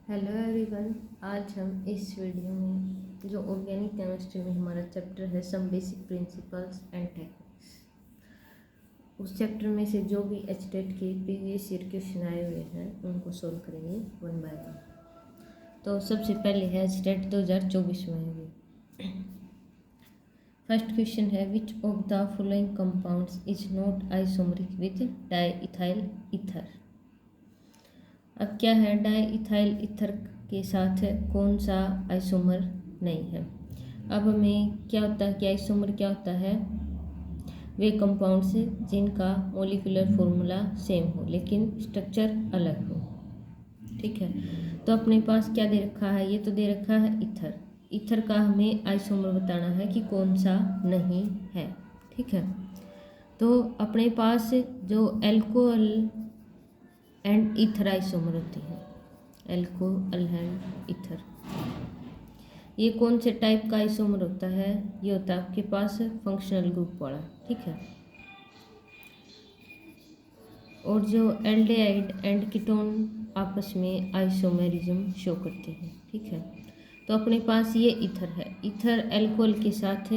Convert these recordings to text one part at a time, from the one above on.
Hello everyone. आज हम इस वीडियो में जो ऑर्गेनिक केमिस्ट्री में हमारा चैप्टर है some basic principles and techniques, उस चैप्टर में से जो भी एचटेट के प्रीवियस ईयर क्वेश्चन आए हुए हैं उनको सोल्व करेंगे वन बाय वन। तो सबसे पहले है एचटेट 2024 में आए हुए। फर्स्ट क्वेश्चन है which of the following compounds is not isomeric with diethyl ether. अब क्या है, डाईइथाइल ईथर के साथ कौन सा आइसोमर नहीं है। अब हमें क्या होता है कि आइसोमर क्या होता है, वे कंपाउंड्स जिनका मॉलिक्यूलर फॉर्मूला सेम हो लेकिन स्ट्रक्चर अलग हो। ठीक है, तो अपने पास क्या दे रखा है, ये तो दे रखा है ईथर। ईथर का हमें आइसोमर बताना है कि कौन सा नहीं है। ठीक है, तो अपने पास जो एल्कोहल एंड ईथर आइसोमर होती है, एल्कोहल एंड ईथर, ये कौन से टाइप का आइसोमर होता है, ये होता है आपके पास फंक्शनल ग्रुप वाला। ठीक है, और जो एल्डिहाइड एंड कीटोन आपस में आइसोमेरिज्म शो करते हैं। ठीक है, तो अपने पास ये ईथर है, ईथर एल्कोहल के साथ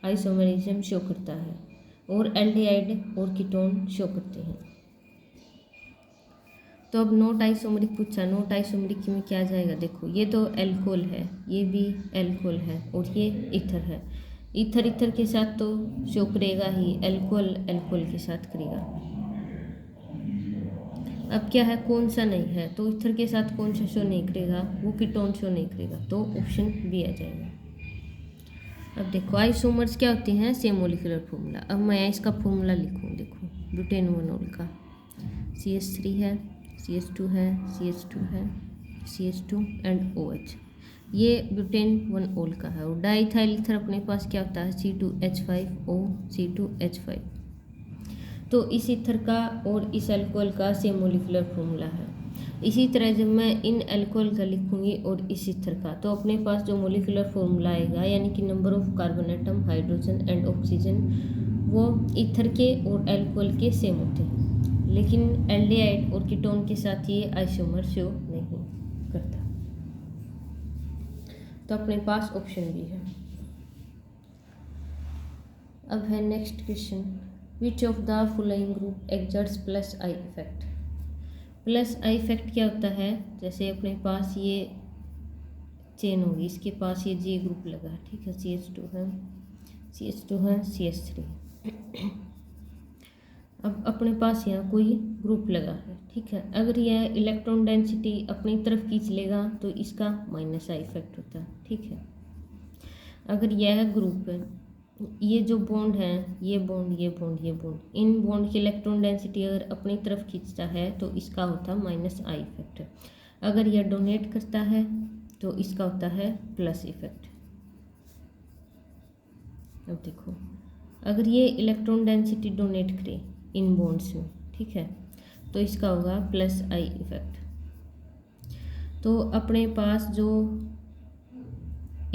आइसोमेरिज्म शो करता है और एल्डिहाइड और कीटोन शो करते हैं। तो अब नोट आइसोमरिक पूछा, नोट आइसोमरिक में क्या जाएगा, देखो ये तो एल्कोहल है, ये भी एल्कोहल है और ये ईथर है। ईथर ईथर के साथ तो शो करेगा ही, एल्कोहल एल्कोहल के साथ करेगा। अब क्या है, कौन सा नहीं है, तो ईथर के साथ कौन सा शो नहीं करेगा, वो कीटोन शो नहीं करेगा, तो ऑप्शन बी आ जाएगा। अब देखो आइसोमर्स क्या होते हैं, सेम मॉलिक्यूलर फॉर्मूला। अब मैं इसका फॉर्मूला लिखूँ, देखो ब्यूटेन 1 का CH3 है, CH2 है, CH2 है, CH2 एंड OH, ये ब्यूटेन 1 का है। और डाईइथाइल ईथर अपने पास क्या होता है, C2H5O C2H5। तो इस ईथर का और इस अल्कोहल का सेम मॉलिक्यूलर फॉर्मूला है। इसी तरह जब मैं इन अल्कोहल का लिखूंगी और इस ईथर का, तो अपने पास जो मॉलिक्यूलर फॉर्मूला आएगा यानी कि number of carbon atom, hydrogen and oxygen, वो ईथर के और अल्कोहल के सेम होते हैं, लेकिन एल्डिहाइड और कीटोन के साथ ये आइसोमर शो नहीं करता। तो अपने पास ऑप्शन भी है। अब है next question, which of the following group exerts plus I effect. Plus I effect क्या होता है, जैसे अपने पास ये चेन होगी, इसके पास ये G ग्रुप लगा, ठीक है, CH2 है, CH2 है, CH3। अब अपने पास यहाँ कोई ग्रुप लगा है, ठीक है, अगर यह इलेक्ट्रॉन डेंसिटी अपनी तरफ खींच लेगा तो इसका माइनस आई इफेक्ट होता है। ठीक है, अगर यह ग्रुप है, ये जो बॉन्ड है, ये बॉन्ड, ये बॉन्ड, ये बॉन्ड, इन बॉन्ड की इलेक्ट्रॉन डेंसिटी अगर अपनी तरफ खींचता है तो इसका होता है माइनस आई इफेक्ट। अगर यह डोनेट करता है तो इसका होता है प्लस इफेक्ट। अब देखो, अगर ये इलेक्ट्रॉन डेंसिटी डोनेट करे इन बॉन्ड्स में, ठीक है, तो इसका होगा प्लस आई इफेक्ट। तो अपने पास जो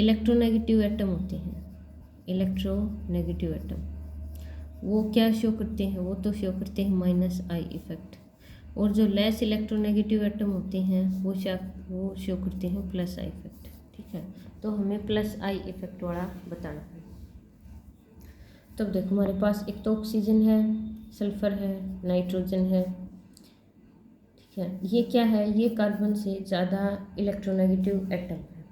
इलेक्ट्रोनेगेटिव एटम होते हैं, इलेक्ट्रोनेगेटिव एटम, वो क्या शो करते हैं, वो तो शो करते हैं माइनस आई इफेक्ट। और जो लेस इलेक्ट्रोनेगेटिव एटम होते हैं वो शो करते हैं प्लस आई इफेक्ट। ठीक है, तो हमें प्लस आई इफेक्ट वाला बताना है। तब देखो हमारे पास एक तो ऑक्सीजन है, सल्फर है, नाइट्रोजन है। ठीक है, ये क्या है, ये कार्बन से ज़्यादा इलेक्ट्रोनेगेटिव एटम है।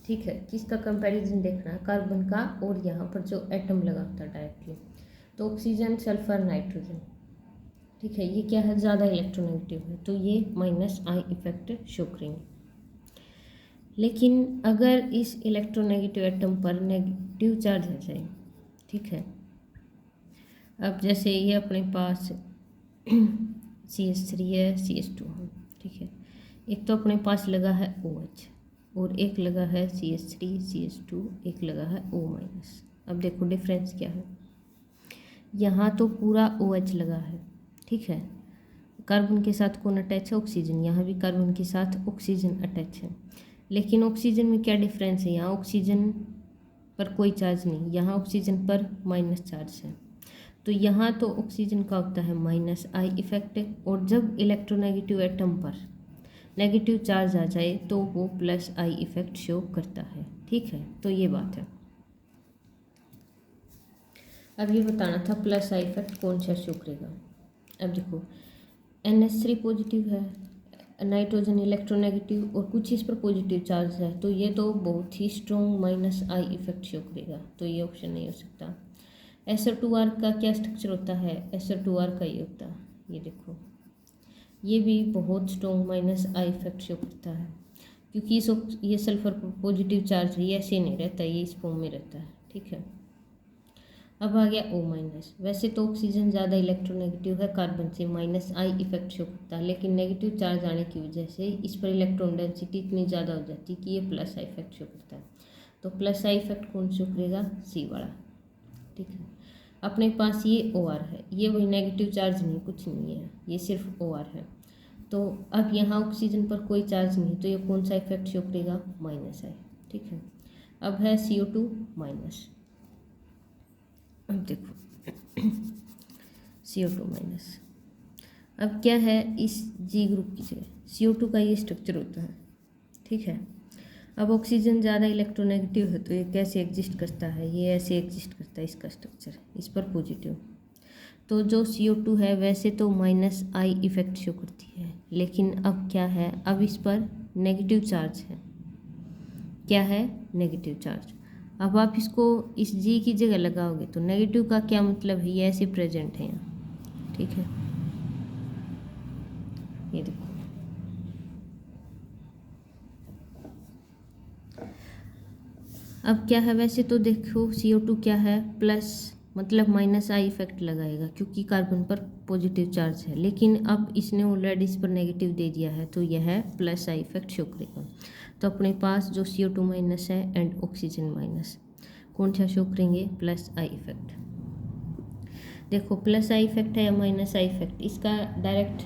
ठीक है, किसका कंपैरिजन देखना है, कार्बन का, और यहाँ पर जो एटम लगा होता है डायरेक्टली, तो ऑक्सीजन, सल्फर, नाइट्रोजन। ठीक है, ये क्या है, ज़्यादा इलेक्ट्रोनेगेटिव है, तो ये माइनस आई इफेक्ट शो करेंगे। लेकिन अगर इस इलेक्ट्रोनेगेटिव एटम पर नेगेटिव चार्ज आ जाए, ठीक है, अब जैसे ये अपने पास CH3 है, CH2 है, ठीक है, एक तो अपने पास लगा है OH और एक लगा है CH3 CH2, एक लगा है O माइनस। अब देखो डिफरेंस क्या है, यहाँ तो पूरा OH लगा है, ठीक है, कार्बन के साथ कौन अटैच है, ऑक्सीजन, यहाँ भी कार्बन के साथ ऑक्सीजन अटैच है। लेकिन ऑक्सीजन में क्या डिफरेंस है, यहाँ ऑक्सीजन पर कोई चार्ज नहीं, यहाँ ऑक्सीजन पर माइनस चार्ज है। तो यहाँ तो ऑक्सीजन का होता है माइनस आई इफेक्ट, और जब इलेक्ट्रोनेगेटिव एटम पर नेगेटिव चार्ज आ जाए तो वो प्लस आई इफेक्ट शो करता है। ठीक है, तो ये बात है। अब ये बताना था प्लस आई इफेक्ट कौन सा शो करेगा। अब देखो NH3 पॉजिटिव है, नाइट्रोजन इलेक्ट्रोनेगेटिव और कुछ इस पर पॉजिटिव चार्ज है, तो ये तो बहुत ही strong minus I effect show करेगा, तो ये ऑप्शन नहीं हो सकता। SO2R का क्या स्ट्रक्चर होता है, SO2R का ये होता है, ये देखो ये भी बहुत strong minus I effect show करता है, क्योंकि ये सल्फर पॉजिटिव चार्ज है, ये ऐसे नहीं रहता, ये इस फॉर्म में रहता है। ठीक है, अब आ गया O माइनस। वैसे तो ऑक्सीजन ज़्यादा इलेक्ट्रोनेगेटिव है कार्बन से, माइनस आई इफेक्ट शो करता है, लेकिन नेगेटिव चार्ज आने की वजह से इस पर इलेक्ट्रॉन डेंसिटी इतनी ज़्यादा हो जाती है कि ये प्लस आई इफेक्ट शो करता है। तो प्लस आई इफेक्ट कौन शो करेगा, C वाला। ठीक है, अपने पास ये OR है, ये वही नेगेटिव चार्ज नहीं, कुछ नहीं है, ये सिर्फ OR है। तो अब यहाँ ऑक्सीजन पर कोई चार्ज नहीं, तो ये कौन सा इफेक्ट शो करेगा, माइनस आई। ठीक है, अब है CO2 माइनस। अब देखो CO2 माइनस, अब क्या है इस G ग्रुप की जगह CO2 का ये स्ट्रक्चर होता है। ठीक है, अब ऑक्सीजन ज़्यादा इलेक्ट्रोनेगेटिव है, तो ये कैसे एग्जिस्ट करता है, ये ऐसे एग्जिस्ट करता है, इसका स्ट्रक्चर इस पर पॉजिटिव। तो जो CO2 है वैसे तो माइनस आई इफेक्ट शो करती है, लेकिन अब क्या है, अब इस पर नेगेटिव चार्ज है। क्या है, नेगेटिव चार्ज। अब आप इसको इस G की जगह लगाओगे तो नेगेटिव का क्या मतलब है, ये ऐसे प्रेजेंट है यहाँ। ठीक है, ये देखो अब क्या है, वैसे तो देखो CO2 क्या है, प्लस मतलब माइनस आई इफेक्ट लगाएगा क्योंकि कार्बन पर पॉजिटिव चार्ज है, लेकिन अब इसने ऑलरेडी इस पर नेगेटिव दे दिया है, तो यह है प्लस आई इफेक्ट शो करेगा। तो अपने पास जो CO2 माइनस है एंड ऑक्सीजन माइनस कौन सा शो करेंगे, प्लस आई इफेक्ट। देखो प्लस आई इफेक्ट है या माइनस आई इफेक्ट, इसका डायरेक्ट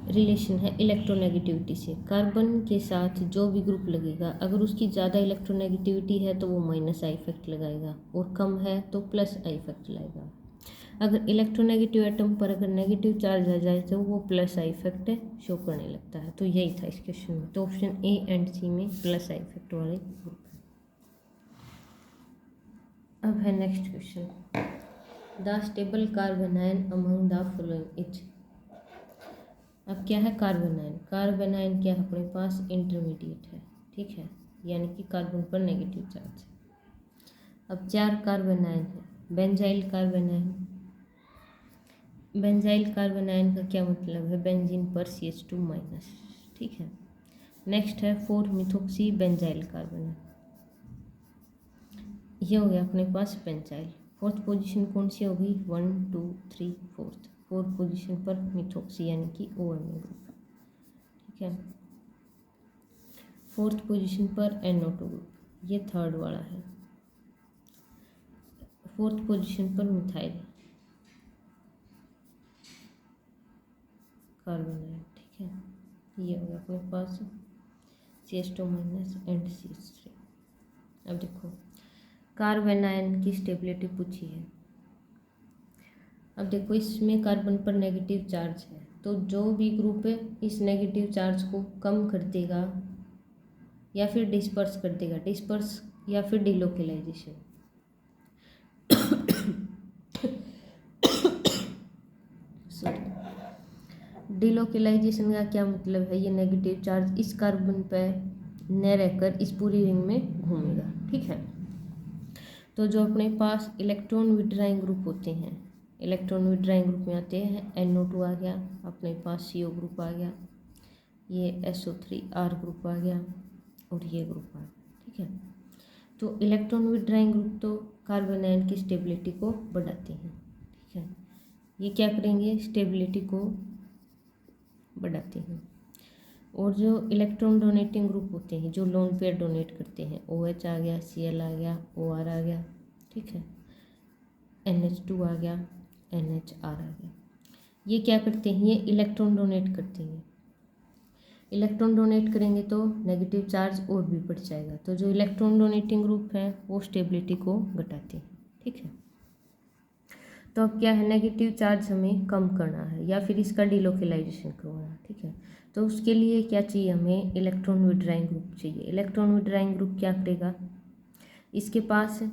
रिलेशन है इलेक्ट्रोनेगेटिविटी से। कार्बन के साथ जो भी ग्रुप लगेगा, अगर उसकी ज़्यादा इलेक्ट्रोनेगेटिविटी है तो वो माइनस आई इफेक्ट लगाएगा, और कम है तो प्लस आई इफेक्ट लगाएगा। अगर इलेक्ट्रोनेगेटिव एटम पर अगर नेगेटिव चार्ज आ जाए तो वो प्लस आई इफेक्ट शो करने लगता है। तो यही था इस क्वेश्चन में, तो ऑप्शन A एंड C में प्लस आई इफेक्ट वाले ग्रुप है। अब है next question, the stable carbon ion among the following is. अब क्या है, कार्बन आयन। कार्बन आयन क्या है, अपने पास इंटरमीडिएट है। ठीक है, यानी कि कार्बन पर नेगेटिव चार्ज है। अब 4 कार्बन आयन है, benzyl carbon ion. Benzyl carbon ion का क्या मतलब है, बेंजीन पर CH2 माइनस। ठीक है, नेक्स्ट है 4 मिथोक्सी बेंजाइल कार्बन आयन, ये हो गया अपने पास बेंजाइल। फोर्थ पोजीशन कौन सी होगी, 1 2 3 4th, फोर्थ पोजीशन पर मिथोक्सी यानी कि OMe ग्रुप। ठीक है, फोर्थ पोजीशन पर NO2 ग्रुप, ये थर्ड वाला है। फोर्थ पोजीशन पर मिथाइल कार्बन आयन। ठीक है, ये हो गया अपने पास CH2 माइनस एंड CH3। अब देखो कार्बन आयन की स्टेबिलिटी पूछी है। अब देखो इसमें कार्बन पर नेगेटिव चार्ज है, तो जो भी ग्रुप है इस नेगेटिव चार्ज को कम कर देगा या फिर डिस्पर्स कर देगा, डिस्पर्स या फिर डिलोकेलाइजेशन। सॉरी, डिलोकेलाइजेशन का क्या मतलब है, ये नेगेटिव चार्ज इस कार्बन पर न रहकर इस पूरी रिंग में घूमेगा। ठीक है, तो जो अपने पास इलेक्ट्रॉन विड्राइंग ग्रुप होते हैं, इलेक्ट्रॉन विड्राइंग ग्रुप में आते हैं NO2 आ गया, अपने पास CO ग्रुप आ गया, ये SO3R ग्रुप आ गया और ये ग्रुप आ गया। ठीक है, तो इलेक्ट्रॉन विड्राइंग ग्रुप तो कार्बन आयन की स्टेबिलिटी को बढ़ाते हैं। ठीक है, ये क्या करेंगे, स्टेबिलिटी को बढ़ाते हैं। और जो इलेक्ट्रॉन डोनेटिंग ग्रुप होते हैं, जो लोन पेयर डोनेट करते हैं, OH आ गया, Cl आ गया, OR आ गया। ठीक है, NH2 आ गया, NHR आ गया, ये क्या करते हैं, ये इलेक्ट्रॉन डोनेट करते हैं। इलेक्ट्रॉन डोनेट करेंगे तो नेगेटिव चार्ज और भी बढ़ जाएगा, तो जो इलेक्ट्रॉन डोनेटिंग ग्रुप है वो स्टेबिलिटी को घटाते हैं। ठीक है, तो अब क्या है, नेगेटिव चार्ज हमें कम करना है या फिर इसका डिलोकेलाइजेशन करवाना है, ठीक है। तो उसके लिए क्या चाहिए, हमें इलेक्ट्रॉन विड्राइंग ग्रुप चाहिए। इलेक्ट्रॉन विड्राइंग ग्रुप क्या करेगा, इसके पास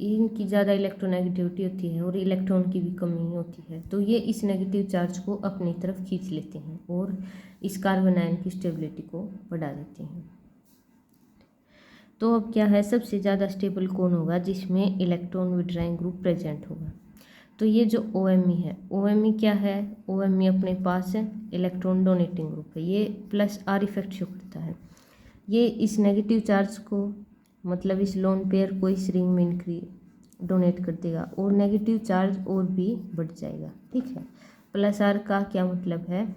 इनकी ज़्यादा इलेक्ट्रोनेगेटिविटी होती है और इलेक्ट्रॉन की भी कमी होती है, तो ये इस नेगेटिव चार्ज को अपनी तरफ खींच लेते हैं और इस कार्बन आयन की स्टेबिलिटी को बढ़ा देते हैं। तो अब क्या है, सबसे ज़्यादा स्टेबल कौन होगा, जिसमें इलेक्ट्रॉन विड्राइंग ग्रुप प्रेजेंट होगा। तो ये जो OMe है, OMe क्या है, OMe अपने पास इलेक्ट्रॉन डोनेटिंग ग्रुप है, ये +R इफेक्ट शो करता है। ये इस नेगेटिव चार्ज को, मतलब इस लोन पेयर को इस रिंग में डोनेट कर देगा और नेगेटिव चार्ज और भी बढ़ जाएगा, ठीक है। +R का क्या मतलब है,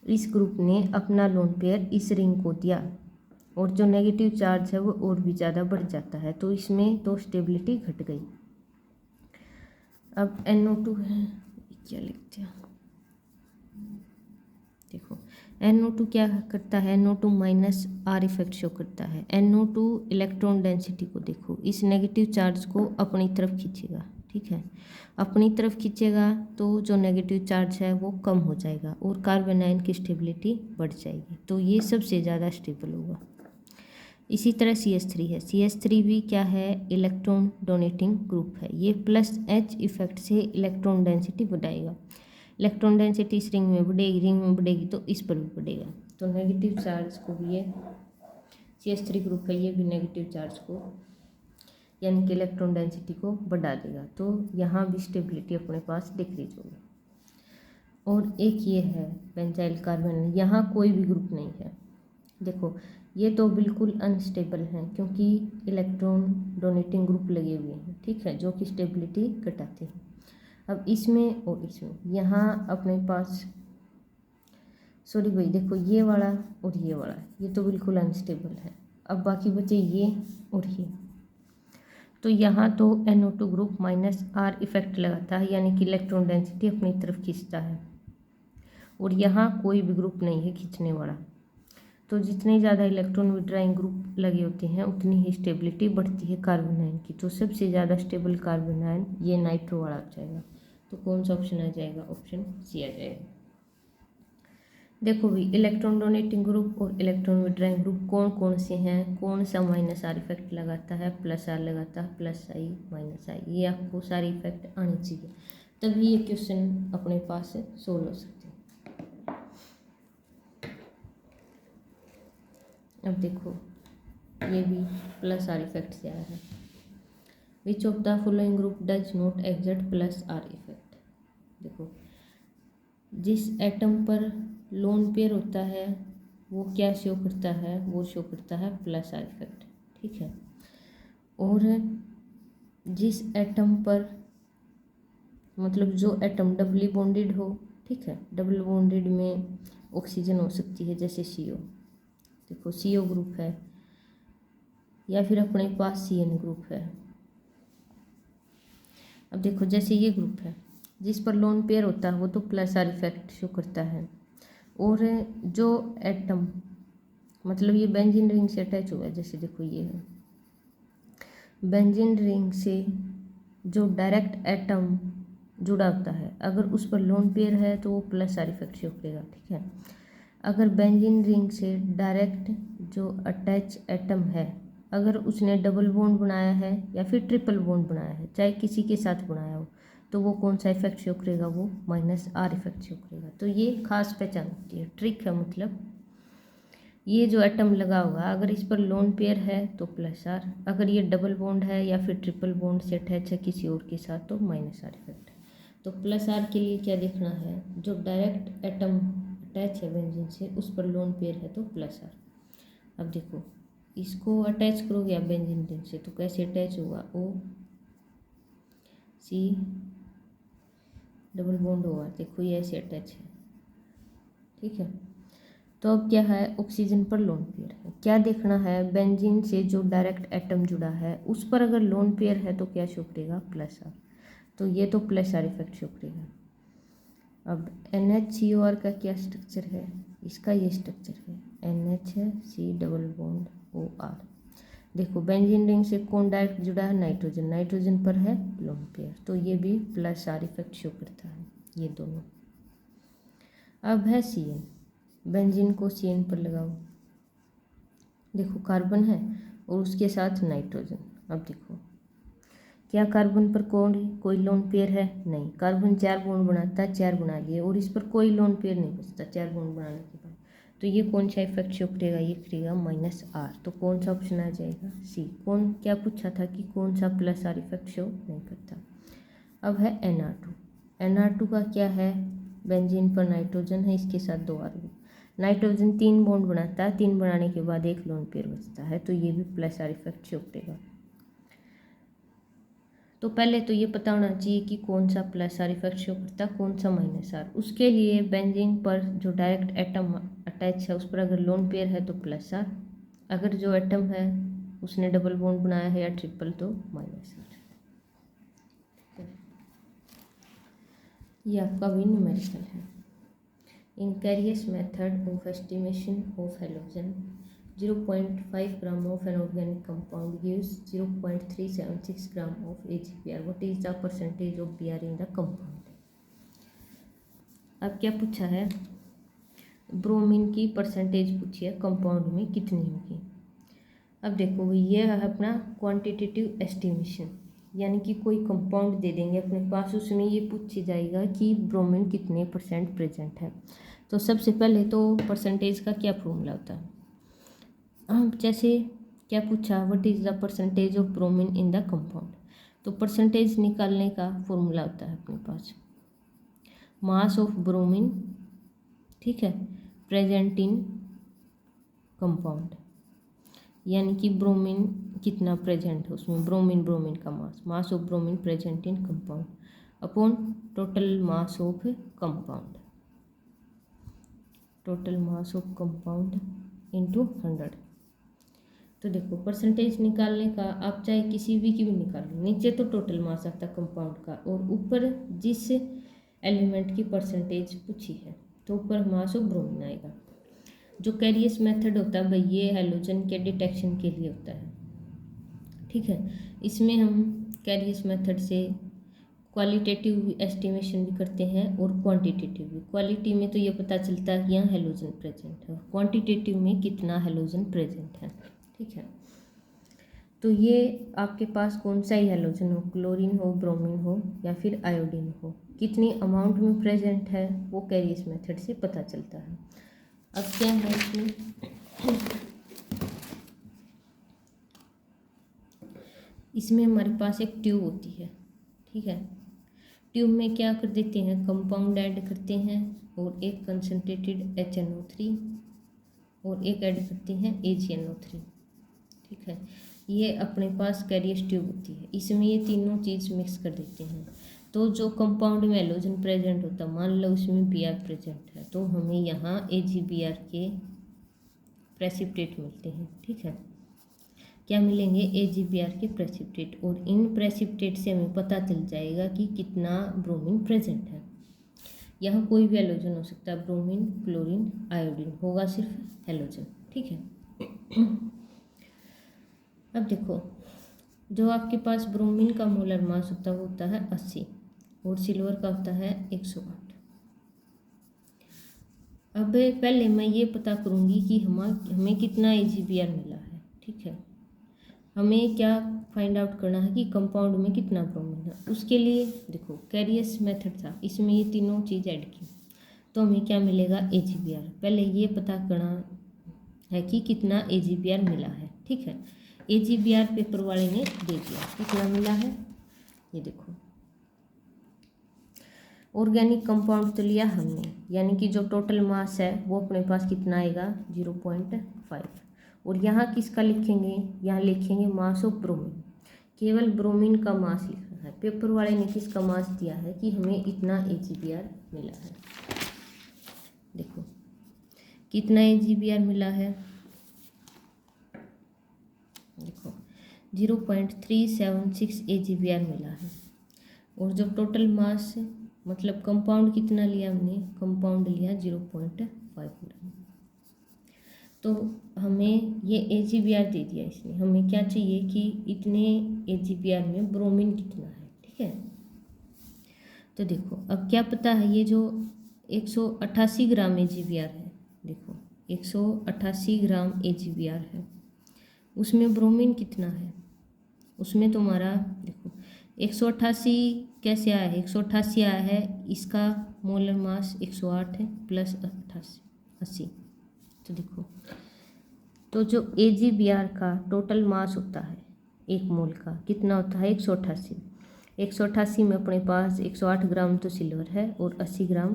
इस ग्रुप ने अपना लोन पेयर इस रिंग को दिया और जो नेगेटिव चार्ज है वो और भी ज़्यादा बढ़ जाता है, तो इसमें तो स्टेबिलिटी घट गई। अब NO2 है, क्या लिखते हैं, देखो NO2 क्या करता है, NO2 -R इफेक्ट शो करता है। NO2 इलेक्ट्रॉन डेंसिटी को देखो, इस नेगेटिव चार्ज को अपनी तरफ खींचेगा, ठीक है। अपनी तरफ खींचेगा तो जो नेगेटिव चार्ज है वो कम हो जाएगा और कार्बन आयन की स्टेबिलिटी बढ़ जाएगी, तो ये सबसे ज़्यादा स्टेबल होगा। इसी तरह CH3 है, CH3 भी क्या है, इलेक्ट्रॉन डोनेटिंग ग्रुप है। ये +H इफेक्ट से इलेक्ट्रॉन डेंसिटी बढ़ाएगा। इलेक्ट्रॉन डेंसिटी इस रिंग में बढ़ेगी तो इस पर भी बढ़ेगा, तो नेगेटिव चार्ज को भी, ये CH3 ग्रुप है, ये भी नेगेटिव चार्ज को यानी कि इलेक्ट्रॉन डेंसिटी को बढ़ा देगा, तो यहाँ भी स्टेबिलिटी अपने पास डिक्रीज होगी। और एक ये है बेंजाइल कार्बन, यहाँ कोई भी ग्रुप नहीं है। देखो ये तो बिल्कुल अनस्टेबल हैं क्योंकि इलेक्ट्रॉन डोनेटिंग ग्रुप लगे हुए हैं, ठीक है, जो कि स्टेबिलिटी घटाते हैं। अब इसमें और इसमें यहाँ अपने पास, सॉरी भाई, देखो ये वाला और ये वाला, ये तो बिल्कुल अनस्टेबल है। अब बाकी बचे ये और ये, तो यहाँ तो NO2 ग्रुप -R इफेक्ट लगाता है, यानी कि इलेक्ट्रॉन डेंसिटी अपनी तरफ खींचता है, और यहाँ कोई भी ग्रुप नहीं है खींचने वाला। तो जितने ज़्यादा इलेक्ट्रॉन विड्राइंग ग्रुप लगे होते हैं उतनी ही स्टेबिलिटी बढ़ती है कार्बन आयन की। तो सबसे ज़्यादा स्टेबल कार्बन आयन ये नाइट्रो वाला आ जाएगा। तो कौन सा ऑप्शन आ जाएगा, ऑप्शन C आ जाएगा। देखो भी, इलेक्ट्रॉन डोनेटिंग ग्रुप और इलेक्ट्रॉन विड्राइंग ग्रुप कौन कौन से हैं, कौन सा -R इफेक्ट लगाता है, +R लगाता है, +I -I, ये आपको सारी इफेक्ट आनी चाहिए, तभी ये क्वेश्चन अपने पास सोल्व हो सकते हैं। अब देखो ये भी +R इफेक्ट से आया है। Which of the following group does not exert +R effect. देखो जिस एटम पर लोन पेयर होता है वो क्या शो करता है, वो शो करता है +R इफेक्ट, ठीक है। और जिस एटम पर, मतलब जो एटम डबली बॉन्डेड हो, ठीक है, डबल बॉन्डेड में ऑक्सीजन हो सकती है, जैसे CO, देखो CO ग्रुप है, या फिर अपने पास CN ग्रुप है। अब देखो जैसे ये ग्रुप है जिस पर लोन पेयर होता है वो तो +R इफेक्ट शो करता है, और जो एटम, मतलब ये बेंजीन रिंग से अटैच हुआ है, जैसे देखो ये है बेंजीन रिंग से जो डायरेक्ट एटम जुड़ा होता है, अगर उस पर लोन पेयर है तो वो +R इफेक्ट शो करेगा, ठीक है। अगर बेंजीन रिंग से डायरेक्ट जो अटैच एटम है, अगर उसने डबल बॉन्ड बनाया है या फिर ट्रिपल बॉन्ड बनाया है, चाहे किसी के साथ बनाया हो, तो वो कौन सा इफेक्ट शो करेगा, वो -R इफेक्ट शो करेगा। तो ये खास पहचान होती है, ट्रिक है। मतलब ये जो एटम लगा हुआ, अगर इस पर लोन पेयर है तो +R, अगर ये डबल बॉन्ड है या फिर ट्रिपल बॉन्ड से अटैच है किसी और के साथ तो -R इफेक्ट। तो +R के लिए क्या देखना है, जो डायरेक्ट एटम अटैच है बेंजीन से उस पर लोन पेयर है तो +R। अब देखो इसको अटैच करोगे आप बेंजीन रिंग से तो कैसे अटैच होगा, OC डबल बॉन्ड होगा, देखो ये ऐसे अटैच है, ठीक है। तो अब क्या है, ऑक्सीजन पर लोन पेयर है, क्या देखना है, बेंजीन से जो डायरेक्ट एटम जुड़ा है उस पर अगर लोन पेयर है तो क्या शो करेगा, +R। तो ये तो +R इफेक्ट शो करेगा। अब NHCOR का क्या स्ट्रक्चर है, इसका ये स्ट्रक्चर है, NH है, C डबल बॉन्ड OR। देखो बेंजीन रिंग से कौन डायरेक्ट जुड़ा है, नाइट्रोजन, नाइट्रोजन पर है लोन पेयर, तो ये भी प्लस आर इफेक्ट शो करता है, ये दोनों। अब है CN, बेंजीन को CN पर लगाओ, देखो कार्बन है और उसके साथ नाइट्रोजन। अब देखो क्या कार्बन पर कोई लोन पेयर है, नहीं, कार्बन 4 बॉन्ड बनाता है, 4 बना लिए और इस पर कोई लोन पेयर नहीं बचता 4 बॉन्ड बनाने के बाद, तो ये कौन सा इफेक्ट शो करेगा, ये करेगा -R, तो कौन सा ऑप्शन आ जाएगा, C। कौन क्या पूछा था कि कौन सा +R इफेक्ट शो नहीं करता। अब है NR2, NR2 का क्या है, बेंजीन पर नाइट्रोजन है, इसके साथ 2 R, नाइट्रोजन 3 बॉन्ड बनाता है, 3 बनाने के बाद एक लोन पेयर बचता है, तो ये भी +R इफेक्ट शो करेगा। तो पहले तो ये पता होना चाहिए कि कौन सा +R इफेक्ट शो करता है, कौन सा -R। उसके लिए बेंजीन पर जो डायरेक्ट एटम अटैच है उस पर अगर लोन पेयर है तो +R, अगर जो एटम है उसने डबल बॉन्ड बनाया है या ट्रिपल तो -R। ये आपका भी न्यूमेरिकल है। In carius method of estimation of halogen 0.5 gram of an organic compound gives 0.376 gram of AgBr. What is the percentage of Br in the compound? अब क्या पूछा है, ब्रोमीन की परसेंटेज पूछी है, कंपाउंड में कितनी होगी। अब देखो ये है अपना क्वांटिटेटिव एस्टिमेशन, यानी कि कोई कंपाउंड दे देंगे अपने पास, उसमें ये पूछी जाएगा कि ब्रोमीन कितने % प्रेजेंट है। तो सबसे पहले तो परसेंटेज का क्या फॉर्मूला होता है, जैसे क्या पूछा, what is the percentage of bromine in the compound, तो परसेंटेज निकालने का फॉर्मूला होता है अपने पास मास ऑफ ब्रोमीन, ठीक है, प्रेजेंट इन कंपाउंड, यानी कि ब्रोमीन कितना प्रेजेंट है उसमें, ब्रोमीन का mass of bromine present in compound upon total mass of compound, total mass of compound into 100। तो देखो परसेंटेज निकालने का आप चाहे किसी भी की भी निकालो, नीचे तो टोटल मास आता कंपाउंड का और ऊपर जिस एलिमेंट की परसेंटेज पूछी है तो ऊपर मास ऑफ ब्रोमीन आएगा। जो कैरियस मेथड होता है भाई ये हैलोजन के डिटेक्शन के लिए होता है, ठीक है। इसमें हम कैरियस मेथड से क्वालिटेटिव एस्टिमेशन भी करते हैं और क्वांटिटेटिव भी। क्वालिटी में तो ये पता चलता है कि यहाँ हैलोजन प्रेजेंट है, क्वांटिटेटिव में कितना हैलोजन प्रेजेंट है, ठीक है। तो ये आपके पास कौन सा ही हैलोजन हो, क्लोरीन हो, ब्रोमीन हो या फिर आयोडीन हो, कितनी अमाउंट में प्रेजेंट है वो कैरियस मेथड से पता चलता है। अब क्या है इसमें हमारे पास एक ट्यूब होती है, ठीक है। ट्यूब में क्या कर देते हैं, कंपाउंड ऐड करते हैं और एक कंसनट्रेटेड HNO3 और एक ऐड करते हैं AgNO3, ठीक है। ये अपने पास कैरियस ट्यूब होती है, इसमें ये तीनों चीज़ मिक्स कर देते हैं। तो जो कंपाउंड में हैलोजन प्रेजेंट होता है, मान लो उसमें Br प्रेजेंट है, तो हमें यहाँ AgBr के प्रेसिपिटेट मिलते हैं, ठीक है। क्या मिलेंगे, AgBr के प्रेसिपिटेट, और इन प्रेसिपिटेट से हमें पता चल जाएगा कि कितना ब्रोमीन प्रेजेंट है। यहाँ कोई भी हैलोजन हो सकता है, ब्रोमीन, क्लोरीन, आयोडीन, होगा सिर्फ हैलोजन, ठीक है। अब देखो जो आपके पास ब्रोमीन का मोलर मास होता है वो होता है 80 और सिल्वर का होता है 108। अब पहले मैं ये पता करूँगी कि हमें कितना AgBr मिला है, ठीक है। हमें क्या फाइंड आउट करना है कि कंपाउंड में कितना ब्रोमीन है। उसके लिए देखो कैरियस मेथड था, इसमें ये तीनों चीज़ ऐड की तो हमें क्या मिलेगा, AgBr। पहले ये पता करना है कि कितना AgBr मिला है, ठीक है। AgBr पेपर वाले ने दे दिया, कितना मिला है ये देखो। ऑर्गेनिक कंपाउंड तो लिया हमने, यानी कि जो टोटल मास है वो अपने पास कितना आएगा 0.5, और यहाँ किसका लिखेंगे, यहाँ लिखेंगे मास ऑफ ब्रोमीन, केवल ब्रोमीन का मास लिखना है। पेपर वाले ने किसका मास दिया है कि हमें इतना AgBr मिला है, देखो कितना AgBr मिला है, देखो 0.376 AgBr मिला है। और जब टोटल मास मतलब कंपाउंड कितना लिया हमने, कंपाउंड लिया 0.5 ग्राम। तो हमें ये AgBr दे दिया इसने, हमें क्या चाहिए कि इतने AgBr में ब्रोमीन कितना है। ठीक है, तो देखो अब क्या पता है, ये जो 188 ग्राम AgBr है, देखो 188 ग्राम AgBr है, उसमें ब्रोमीन कितना है, उसमें तुम्हारा देखो 188 कैसे आया है, 188 आया है, इसका मोलर मास 108 है प्लस 80। तो देखो, तो जो AgBr का टोटल मास होता है एक मोल का कितना होता है, 188। 188 में अपने पास 108 ग्राम तो सिल्वर है और 80 ग्राम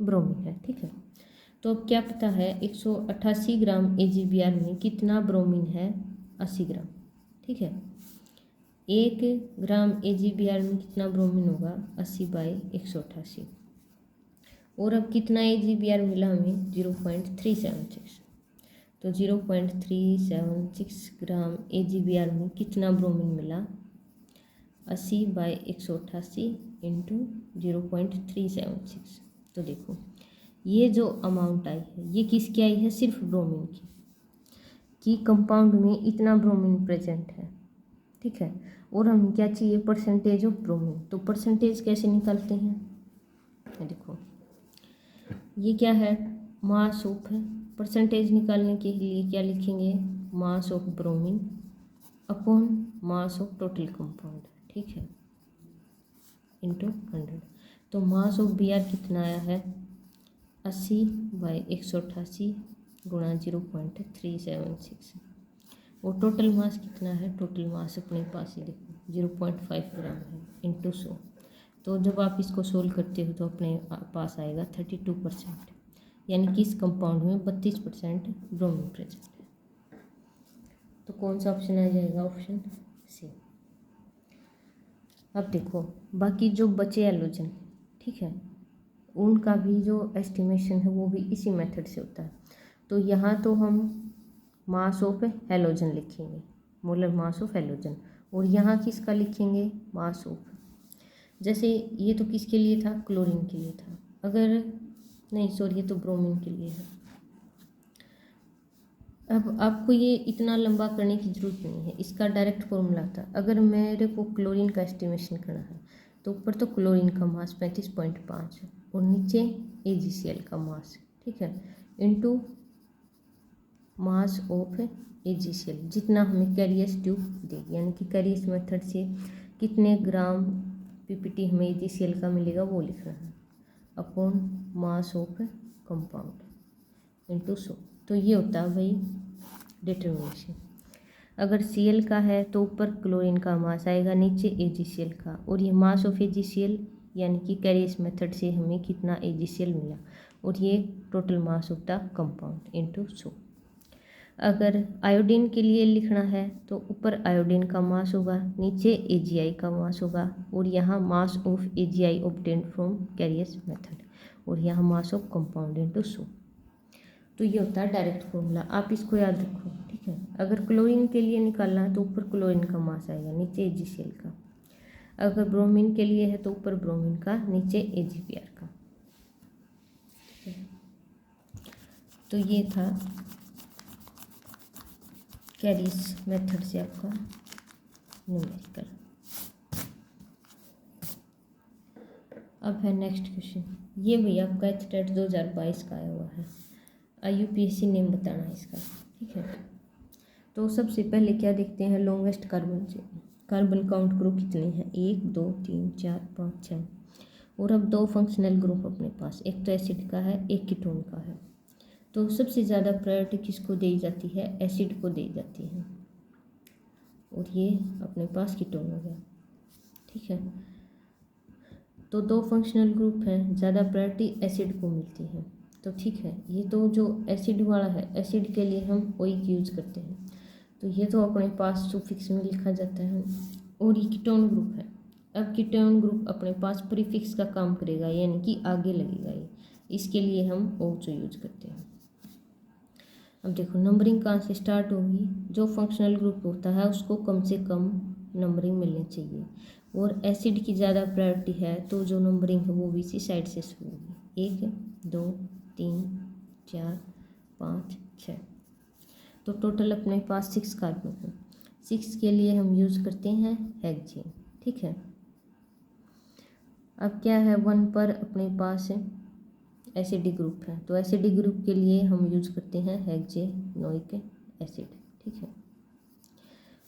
ब्रोमीन है। ठीक है, तो अब क्या पता है 188 ग्राम AgBr में कितना ब्रोमीन है, 80 ग्राम। ठीक है, 1 ग्राम AgBr में कितना ब्रोमीन होगा, 80/188। और अब कितना AgBr मिला हमें, 0.376। तो 0.376 ग्राम AgBr में कितना ब्रोमीन मिला, 80/188 इंटू 0.376। तो देखो ये जो अमाउंट आई है ये किसकी आई है, सिर्फ ब्रोमीन की, कि कंपाउंड में इतना ब्रोमीन प्रेजेंट है। ठीक है, और हमें क्या चाहिए, परसेंटेज ऑफ ब्रोमीन। तो परसेंटेज कैसे निकालते हैं, देखो ये क्या है, मास ऑफ है। परसेंटेज निकालने के लिए क्या लिखेंगे, mass of bromine upon mass of total compound. ठीक है, इंटू 100। तो मास ऑफ Br कितना आया है, 80/188 गुणा 0.376। और टोटल मास कितना है, टोटल मास अपने पास ही देखो 0.5 ग्राम है इंटू 100। तो जब आप इसको सोल्व करते हो तो अपने पास आएगा 32%, यानी कि इस कंपाउंड में 32% ब्रोमीन प्रेजेंट है। तो कौन सा ऑप्शन आ जाएगा, ऑप्शन सी। अब देखो बाकी जो बचे एलोजन, ठीक है, उनका भी जो एस्टिमेशन है वो भी इसी मेथड से होता है। तो यहाँ तो हम मास ऑफ हेलोजन लिखेंगे, मोलर मास ऑफ हेलोजन, और यहाँ किसका लिखेंगे, मास ऑफ, जैसे ये तो किसके लिए था, क्लोरीन के लिए था, अगर नहीं सॉरी ये तो ब्रोमीन के लिए है। अब आपको ये इतना लंबा करने की ज़रूरत नहीं है, इसका डायरेक्ट फॉर्मूला था। अगर मेरे को क्लोरीन का एस्टिमेशन करना है तो ऊपर तो क्लोरीन का मास 35.5 है और नीचे AgCl का मास, ठीक है, इनटू मास ऑफ AgCl, जितना हमें कैरियस ट्यूब देगी, यानी कि कैरियस मेथड से कितने ग्राम PPT हमें AgCl का मिलेगा वो लिखना है, upon mass of compound into 100। तो ये होता है भाई डिटर्मिनेशन। अगर Cl का है तो ऊपर क्लोरीन का मास आएगा, नीचे AgCl का, और ये मास ऑफ AgCl यानी कि कैरियस मेथड से हमें कितना AgCl मिला, और ये total mass of the compound into 100। अगर आयोडीन के लिए लिखना है तो ऊपर आयोडीन का मास होगा, नीचे AgI का मास होगा, और यहाँ mass of AgI obtained from carius method, और यहाँ मास ऑफ कंपाउंड इंटू 100। तो ये होता है डायरेक्ट फॉर्मूला, आप इसको याद रखो। ठीक है, अगर क्लोरीन के लिए निकालना है तो ऊपर क्लोरीन का मास आएगा, नीचे AgCl का। अगर ब्रोमीन के लिए है तो ऊपर ब्रोमीन का, नीचे AgBr का। तो ये था कैरियस मेथड से आपका न्यूमेरिकल। अब है नेक्स्ट क्वेश्चन, ये भी आपका एचटेट 2022 का आया हुआ है, IUPAC नेम बताना है इसका। ठीक है, तो सबसे पहले क्या देखते हैं, लॉन्गेस्ट कार्बन से कार्बन काउंट ग्रुप कितने हैं, 1 2 3 4 5 6, और अब 2 फंक्शनल ग्रुप अपने पास, एक तो एसिड का है एक कीटोन का है। तो सबसे ज़्यादा प्रायोरिटी किसको दी जाती है, एसिड को दी जाती है, और ये अपने पास कीटोन हो गया। ठीक है, तो 2 फंक्शनल ग्रुप हैं, ज़्यादा प्रायोरिटी एसिड को मिलती है। तो ठीक है, ये तो जो एसिड वाला है, एसिड के लिए हम ओइक यूज़ करते हैं, तो ये तो अपने पास सुफिक्स में लिखा जाता है। और ये कीटोन ग्रुप है, अब कीटोन ग्रुप अपने पास प्रीफिक्स का काम करेगा, यानी कि आगे लगेगा ये, इसके लिए हम OCH यूज करते हैं। अब देखो नंबरिंग कहाँ से स्टार्ट होगी, जो फंक्शनल ग्रुप होता है उसको कम से कम नंबरिंग मिलनी चाहिए, और एसिड की ज़्यादा प्रायोरिटी है तो जो नंबरिंग है वो भी इसी साइड से शुरू होगी, 1 2 3 4 5 6। तो टोटल अपने पास 6 कार्बन है। 6 के लिए हम यूज़ करते हैं हेक्सेन, ठीक है। अब क्या है, 1 पर अपने पास एसिडी ग्रुप है, तो एसिडी ग्रुप के लिए हम यूज करते हैं हेक्सेनोइक एसिड, ठीक है।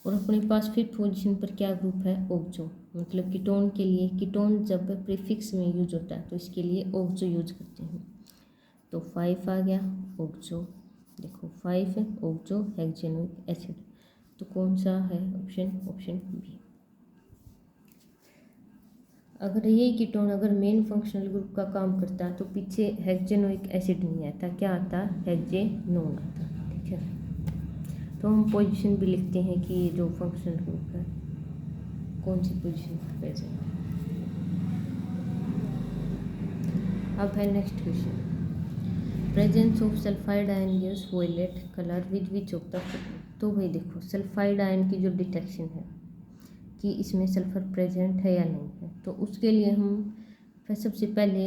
और अपने पास 5th पोजीशन पर क्या ग्रुप है, ओक्सो, मतलब कीटोन के लिए, कीटोन जब प्रीफिक्स में यूज होता है तो इसके लिए ओक्सो यूज करते हैं। तो 5 आ गया ओक्सो, देखो 5 ओक्सो हेक्सेनोइक एसिड। तो कौन सा है ऑप्शन बी। अगर ये कीटोन अगर मेन फंक्शनल ग्रुप का काम करता है तो पीछे हेक्सेनोइक एसिड नहीं आता, क्या आता, हेक्सेनोन आता, ठीक है। तो हम पोजीशन भी लिखते हैं कि ये जो फंक्शनल ग्रुप है कौन सी पोजीशन पर प्रेजेंट है। अब है next question, presence of sulphide ion gives violet colour with which of the following. तो भाई देखो सल्फाइड आयन की जो डिटेक्शन है कि इसमें सल्फर प्रेजेंट है या नहीं है, तो उसके लिए हम फिर सबसे पहले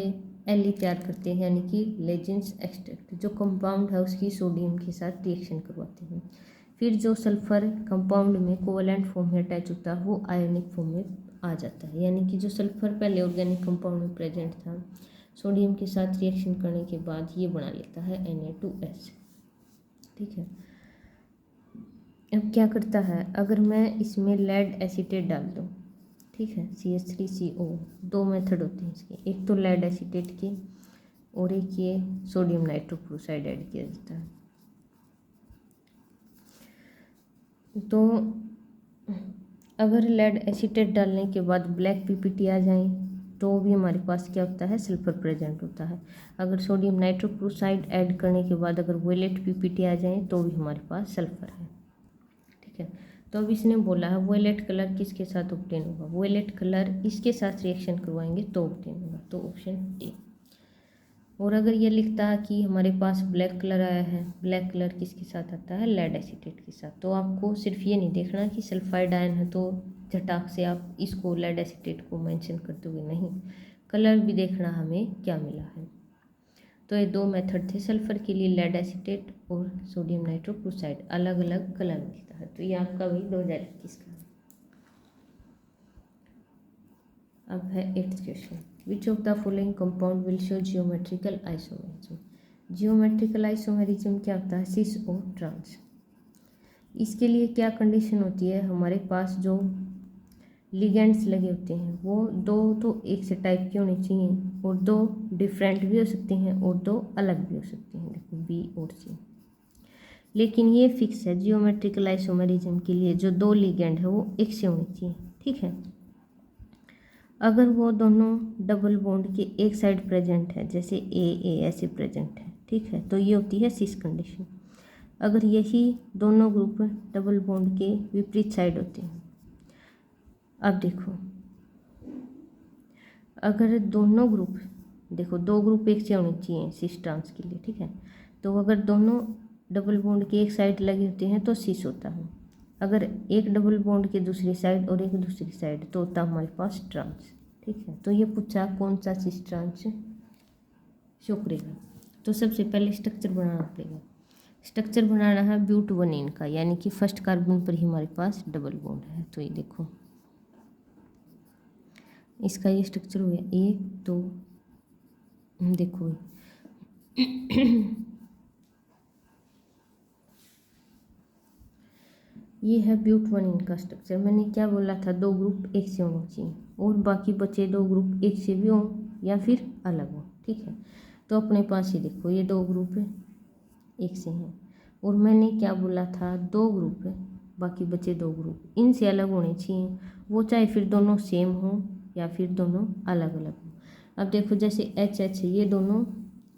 एल तैयार करते हैं, यानी कि लेजेंस एक्सट्रैक्ट। जो कंपाउंड है उसकी सोडियम के साथ रिएक्शन करवाते हैं। फिर जो सल्फर कंपाउंड में कोवलेंट फॉर्म में अटैच होता है वो आयनिक फॉर्म में आ जाता है, यानी कि जो सल्फर पहले ऑर्गेनिक कंपाउंड में प्रेजेंट था सोडियम के साथ रिएक्शन करने के बाद ये बना लेता है Na2S, ठीक है। अब क्या करता है, अगर मैं इसमें लेड एसीटेट डाल दूँ, ठीक है, CH3CO, 2 मेथड होते हैं इसके, एक तो लेड एसीटेट की और एक ये सोडियम नाइट्रोक्लोराइड ऐड किया जाता है। तो अगर लेड एसीटेट डालने के बाद ब्लैक पीपीटी आ जाए तो भी हमारे पास क्या होता है, सल्फर प्रेजेंट होता है। अगर सोडियम नाइट्रोक्लोराइड ऐड करने के बाद अगर वॉयलेट पीपीटी आ जाए तो भी हमारे पास सल्फर है, ठीक है। तो अब इसने बोला है वॉयलेट कलर किसके साथ ऑब्टेन होगा, वॉयलेट कलर इसके साथ रिएक्शन करवाएंगे तो ऑब्टेन होगा, तो ऑप्शन डी। और अगर ये लिखता है कि हमारे पास ब्लैक कलर आया है, ब्लैक कलर किसके साथ आता है, लेड एसीटेट के साथ, तो आपको सिर्फ ये नहीं देखना कि सल्फाइड आयन है तो झटाक से आप इसको लेड एसीटेट को मेंशन कर दोगे, नहीं, कलर भी देखना हमें क्या मिला है। तो ये 2 मेथड थे सल्फर के लिए, लेड एसीटेट और सोडियम नाइट्रोक्लोराइड, अलग अलग कलर मिलता है। तो ये आपका वही 2021 का। अब है 8th question, which of the following compound will show geometrical isomerism. Geometrical isomerism क्या होता है, सिस और ट्रांस। इसके लिए क्या कंडीशन होती है, हमारे पास जो लिगेंड्स लगे होते हैं वो 2 तो एक से टाइप के होने चाहिए और 2 डिफरेंट भी हो सकते हैं और 2 अलग भी हो सकते हैं, देखो बी और सी। लेकिन ये फिक्स है जियोमेट्रिकल आइसोमेरिज्म के लिए जो 2 लिगेंड है वो एक से होने चाहिए, ठीक है। अगर वो दोनों डबल बॉन्ड के एक साइड प्रेजेंट है, जैसे ए ऐसे प्रेजेंट है, ठीक है, तो ये होती है सिस कंडीशन। अगर यही दोनों ग्रुप डबल बॉन्ड के विपरीत साइड होते हैं, अब देखो अगर दोनों ग्रुप, देखो 2 ग्रुप एक से होने चाहिए सिस ट्रांस के लिए, ठीक है, तो अगर दोनों डबल बॉन्ड के एक साइड लगे होते हैं तो सिस होता है। अगर एक डबल बॉन्ड के दूसरी साइड और एक दूसरी साइड तो होता हमारे पास ट्रांस, ठीक है। तो ये पूछा कौन सा सिस ट्रांस शो करेगा, तो सबसे पहले स्ट्रक्चर बनाना पड़ेगा। स्ट्रक्चर बनाना है ब्यूट 1 का, यानी कि फर्स्ट कार्बन पर ही हमारे पास डबल बॉन्ड है। तो ये देखो इसका ये स्ट्रक्चर हो गया 1 2, देखो ये है ब्यूट 1 का स्ट्रक्चर। मैंने क्या बोला था, 2 ग्रुप एक से होने चाहिए और बाकी बचे 2 ग्रुप एक से भी हों या फिर अलग हो, ठीक है। तो अपने पास ही देखो ये 2 ग्रुप एक से हैं और मैंने क्या बोला था, 2 ग्रुप बाकी बचे 2 ग्रुप इनसे अलग होने चाहिए, वो चाहे फिर दोनों सेम हो या फिर दोनों अलग अलग हो। अब देखो जैसे एच है ये दोनों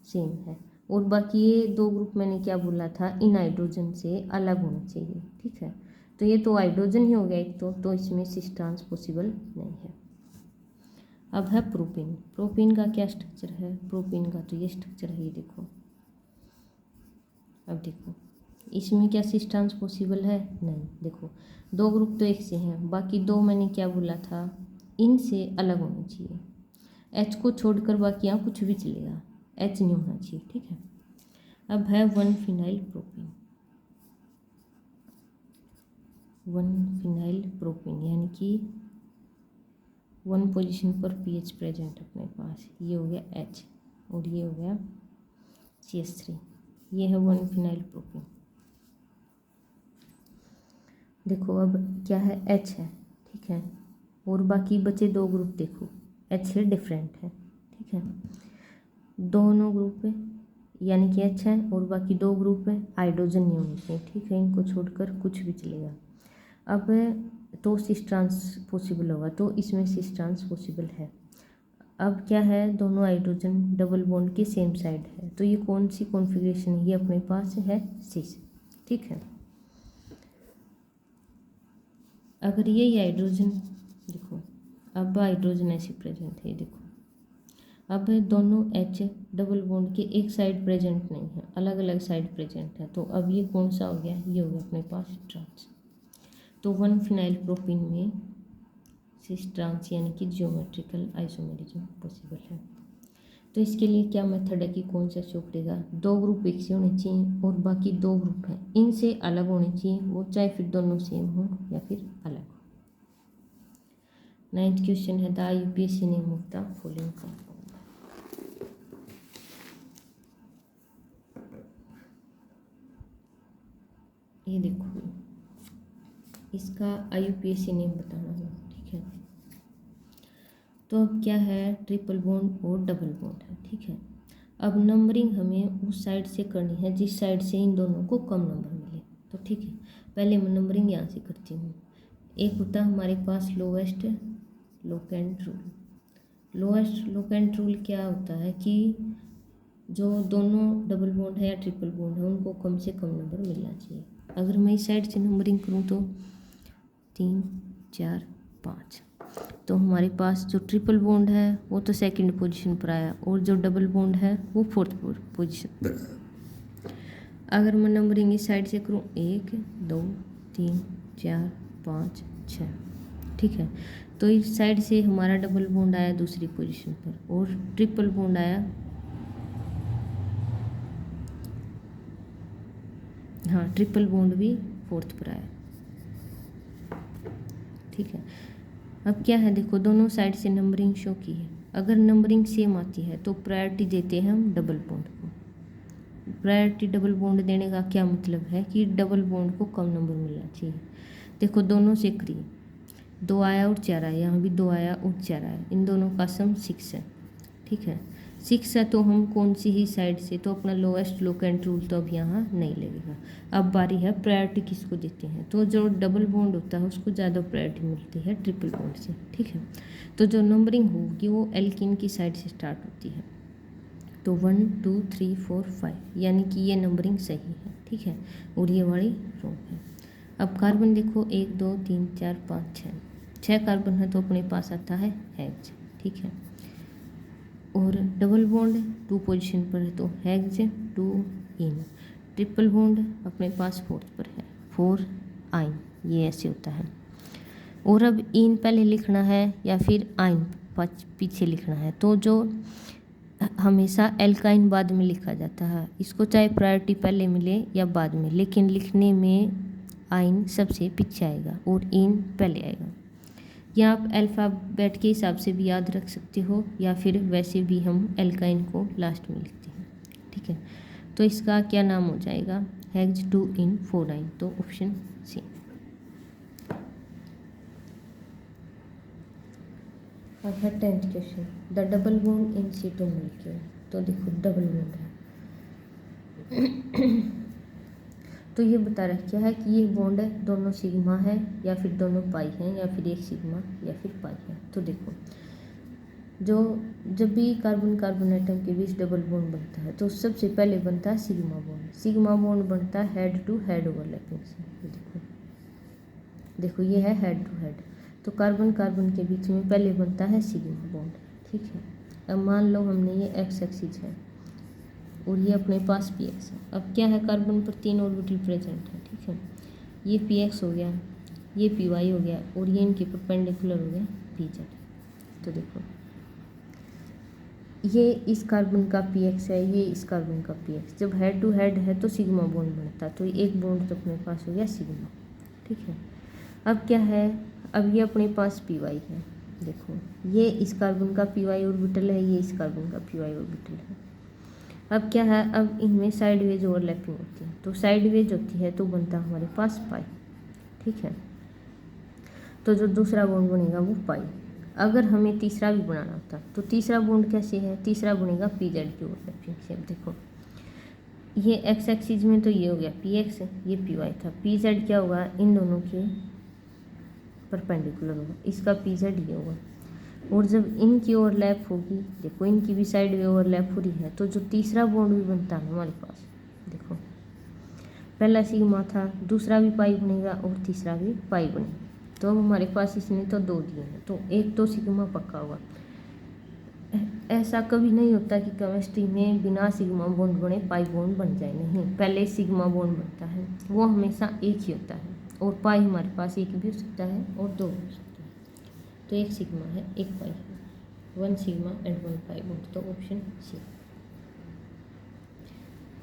सेम है और बाकी ये 2 ग्रुप मैंने क्या बोला था, इन हाइड्रोजन से अलग होने चाहिए, ठीक है। तो ये तो हाइड्रोजन ही हो गया एक तो इसमें सिस ट्रांस पॉसिबल नहीं है। अब है प्रोपीन। प्रोपीन का क्या स्ट्रक्चर है, प्रोपीन का तो ये स्ट्रक्चर है, ये देखो। अब देखो इसमें क्या सिस ट्रांस पॉसिबल है, नहीं, देखो 2 ग्रुप तो एक से हैं, बाकी 2 मैंने क्या बोला था, इनसे अलग होनी चाहिए। एच को छोड़कर बाकी यहाँ कुछ भी चलेगा, एच नहीं होना चाहिए, ठीक है। अब है 1-फिनाइल प्रोपीन। 1-फिनाइल प्रोपीन यानी कि 1 पोजीशन पर पीएच प्रेजेंट अपने पास। ये हो गया H और ये हो गया CH3। ये है 1-फिनाइल प्रोपीन। देखो अब क्या है, H है, ठीक है, और बाकी बचे 2 ग्रुप देखो H से डिफरेंट है, ठीक है, दोनों ग्रुप है यानी कि H है और बाकी 2 ग्रुप है हाइड्रोजन नहीं होने चाहिए, ठीक है, इनको छोड़कर कुछ भी चलेगा। अब तो सिस ट्रांस पॉसिबल होगा, तो इसमें सिस ट्रांस पॉसिबल है। अब क्या है, दोनों हाइड्रोजन डबल बॉन्ड के सेम साइड है, तो ये कौन सी कॉन्फ़िगरेशन है, ये अपने पास है सिस, ठीक है। अगर ये हाइड्रोजन देखो, अब हाइड्रोजन ऐसे प्रेजेंट है, देखो अब दोनों H डबल बॉन्ड के एक साइड प्रेजेंट नहीं है, अलग अलग साइड प्रेजेंट है, तो अब ये कौन सा हो गया, ये हो गया अपने पास ट्रांस। तो 1-फिनाइल प्रोपीन में सिस ट्रांस यानी कि जियोमेट्रिकल आइसोमेरिज्म पॉसिबल है। तो इसके लिए क्या मेथड है कि कौन सा शो करेगा, 2 ग्रुप एक से होने चाहिए और बाकी 2 ग्रुप हैं इनसे अलग होने चाहिए, वो चाहे फिर दोनों सेम हो या फिर अलग हो। 9th क्वेश्चन है the UPSC name of the following compound. ये देखो इसका IUPAC नेम बताना है, ठीक है। तो अब क्या है, ट्रिपल बॉन्ड और डबल बॉन्ड है, ठीक है। अब नंबरिंग हमें उस साइड से करनी है जिस साइड से इन दोनों को कम नंबर मिले, तो ठीक है, पहले मैं नंबरिंग यहाँ से करती हूँ। एक होता है हमारे पास lowest locant rule. Lowest locant rule क्या होता है कि जो दोनों डबल बॉन्ड है या ट्रिपल बॉन्ड है उनको कम से कम नंबर मिलना चाहिए। अगर मैं इस साइड से नंबरिंग करूँ तो 3 4 5, तो हमारे पास जो ट्रिपल बॉन्ड है वो तो सेकंड पोजीशन पर आया और जो डबल बॉन्ड है वो 4th पोजीशन। अगर मैं नंबरिंग इस साइड से करूँ 1 2 3 4 5 6, ठीक है, तो इस साइड से हमारा डबल बॉन्ड आया दूसरी पोजीशन पर और ट्रिपल बॉन्ड आया, हाँ ट्रिपल बॉन्ड भी 4th पर आया, ठीक है। अब क्या है, देखो दोनों साइड से नंबरिंग शो की है। अगर नंबरिंग सेम आती है तो प्रायोरिटी देते हैं हम डबल बॉन्ड को। प्रायोरिटी डबल बॉन्ड देने का क्या मतलब है कि डबल बॉन्ड को कम नंबर मिलना चाहिए। देखो दोनों से करिए, 2 आया और 4 आया, यहाँ भी 2 आया और 4 आया, इन दोनों का सम 6 है, ठीक है। 6 है तो हम कौन सी ही साइड से, तो अपना लोएस्ट लोकेंट रूल तो अब यहाँ नहीं लगेगा। अब बारी है प्रायोरिटी किसको देते हैं, तो जो डबल बॉन्ड होता है उसको ज़्यादा प्रायोरिटी मिलती है ट्रिपल बॉन्ड से, ठीक है। तो जो नंबरिंग होगी वो एल्कीन की साइड से स्टार्ट होती है, तो 1 2 3 4 5 यानी कि ये नंबरिंग सही है, ठीक है, और ये वाली रॉन्ग है। अब कार्बन देखो 1 2 3 4 5 6 कार्बन है तो अपने पास आता है हेक्स, ठीक है, और डबल बॉन्ड 2 पोजीशन पर है तो हेक्स 2 इन। ट्रिपल बॉन्ड अपने पास 4th पर है 4 आइन, ये ऐसे होता है। और अब इन पहले लिखना है या फिर आइन पीछे लिखना है, तो जो हमेशा एल्काइन बाद में लिखा जाता है, इसको चाहे प्रायोरिटी पहले मिले या बाद में, लेकिन लिखने में आइन सबसे पीछे आएगा और इन पहले आएगा। या आप अल्फ़ाबेट के हिसाब से भी याद रख सकते हो या फिर वैसे भी हम एल्काइन को लास्ट में लिखते हैं, ठीक है। तो इसका क्या नाम हो जाएगा, हेक्स 2 इन 4 आइन, तो ऑप्शन सी। अब है 10th question, the double bond in C2 molecule. तो देखो डबल बॉन्ड है तो ये बता रखा है कि ये बॉन्ड है दोनों सिग्मा है या फिर दोनों पाई हैं या फिर एक सिग्मा या फिर पाई है। तो देखो जब भी कार्बन कार्बन एटम के बीच डबल बॉन्ड बनता है तो सबसे पहले बनता है सिग्मा बॉन्ड। सिग्मा बॉन्ड बनता है हेड टू हेड ओवरलैपिंग से। देखो ये है हेड टू हेड, तो कार्बन कार्बन के बीच में पहले बनता है सिग्मा बॉन्ड, ठीक है। अब मान लो हमने ये एक्स एक्सिस है और ये अपने पास पी एक्स है। अब क्या है, कार्बन पर 3 ऑर्बिटल प्रेजेंट है, ठीक है। ये पी एक्स हो गया, ये पी वाई हो गया और ये इनके परपेंडिकुलर हो गया पी जेड। तो देखो ये इस कार्बन का px है, ये इस कार्बन का px, जब हेड टू हेड है तो सिग्मा बॉन्ड बनता है, तो एक बॉन्ड तो अपने पास हो गया सिग्मा। ठीक है, अब क्या है, अब ये अपने पास py है। देखो ये इस कार्बन का py ऑर्बिटल है, ये इस कार्बन का py ऑर्बिटल है। अब क्या है, अब इनमें साइडवेज ओवरलैपिंग होती है, तो साइडवेज होती है तो बनता है हमारे पास पाई। ठीक है, तो जो दूसरा बॉन्ड बनेगा वो पाई। अगर हमें तीसरा भी बनाना होता तो तीसरा बॉन्ड कैसे है, तीसरा बनेगा पी जेड की ओवरलैपिंग से। अब देखो ये एक्स एक्सिस में तो ये हो गया पी एक्स, ये पी वाई था, पी जेड क्या होगा, इन दोनों के परपेंडिकुलर होगा, इसका पी जेड ये होगा। और जब इनकी ओवरलैप होगी, देखो इनकी भी साइड में ओवरलैप हो रही है, तो जो तीसरा बॉन्ड भी बनता है हमारे पास, देखो पहला सिग्मा था, दूसरा भी पाई बनेगा और तीसरा भी पाई बनेगा। तो अब हमारे पास इसने तो दो दिए हैं, तो एक तो सिग्मा पक्का हुआ। ऐसा कभी नहीं होता कि केमिस्ट्री में बिना सिग्मा बॉन्ड बने पाई बॉन्ड बन जाए, नहीं, पहले सिग्मा बॉन्ड बनता है, वो हमेशा एक ही होता है। और पाई हमारे पास एक भी हो सकता है और दो भी हो सकता है, तो एक सिग्मा है एक पाई है, one sigma and one pi bond, तो ऑप्शन सी।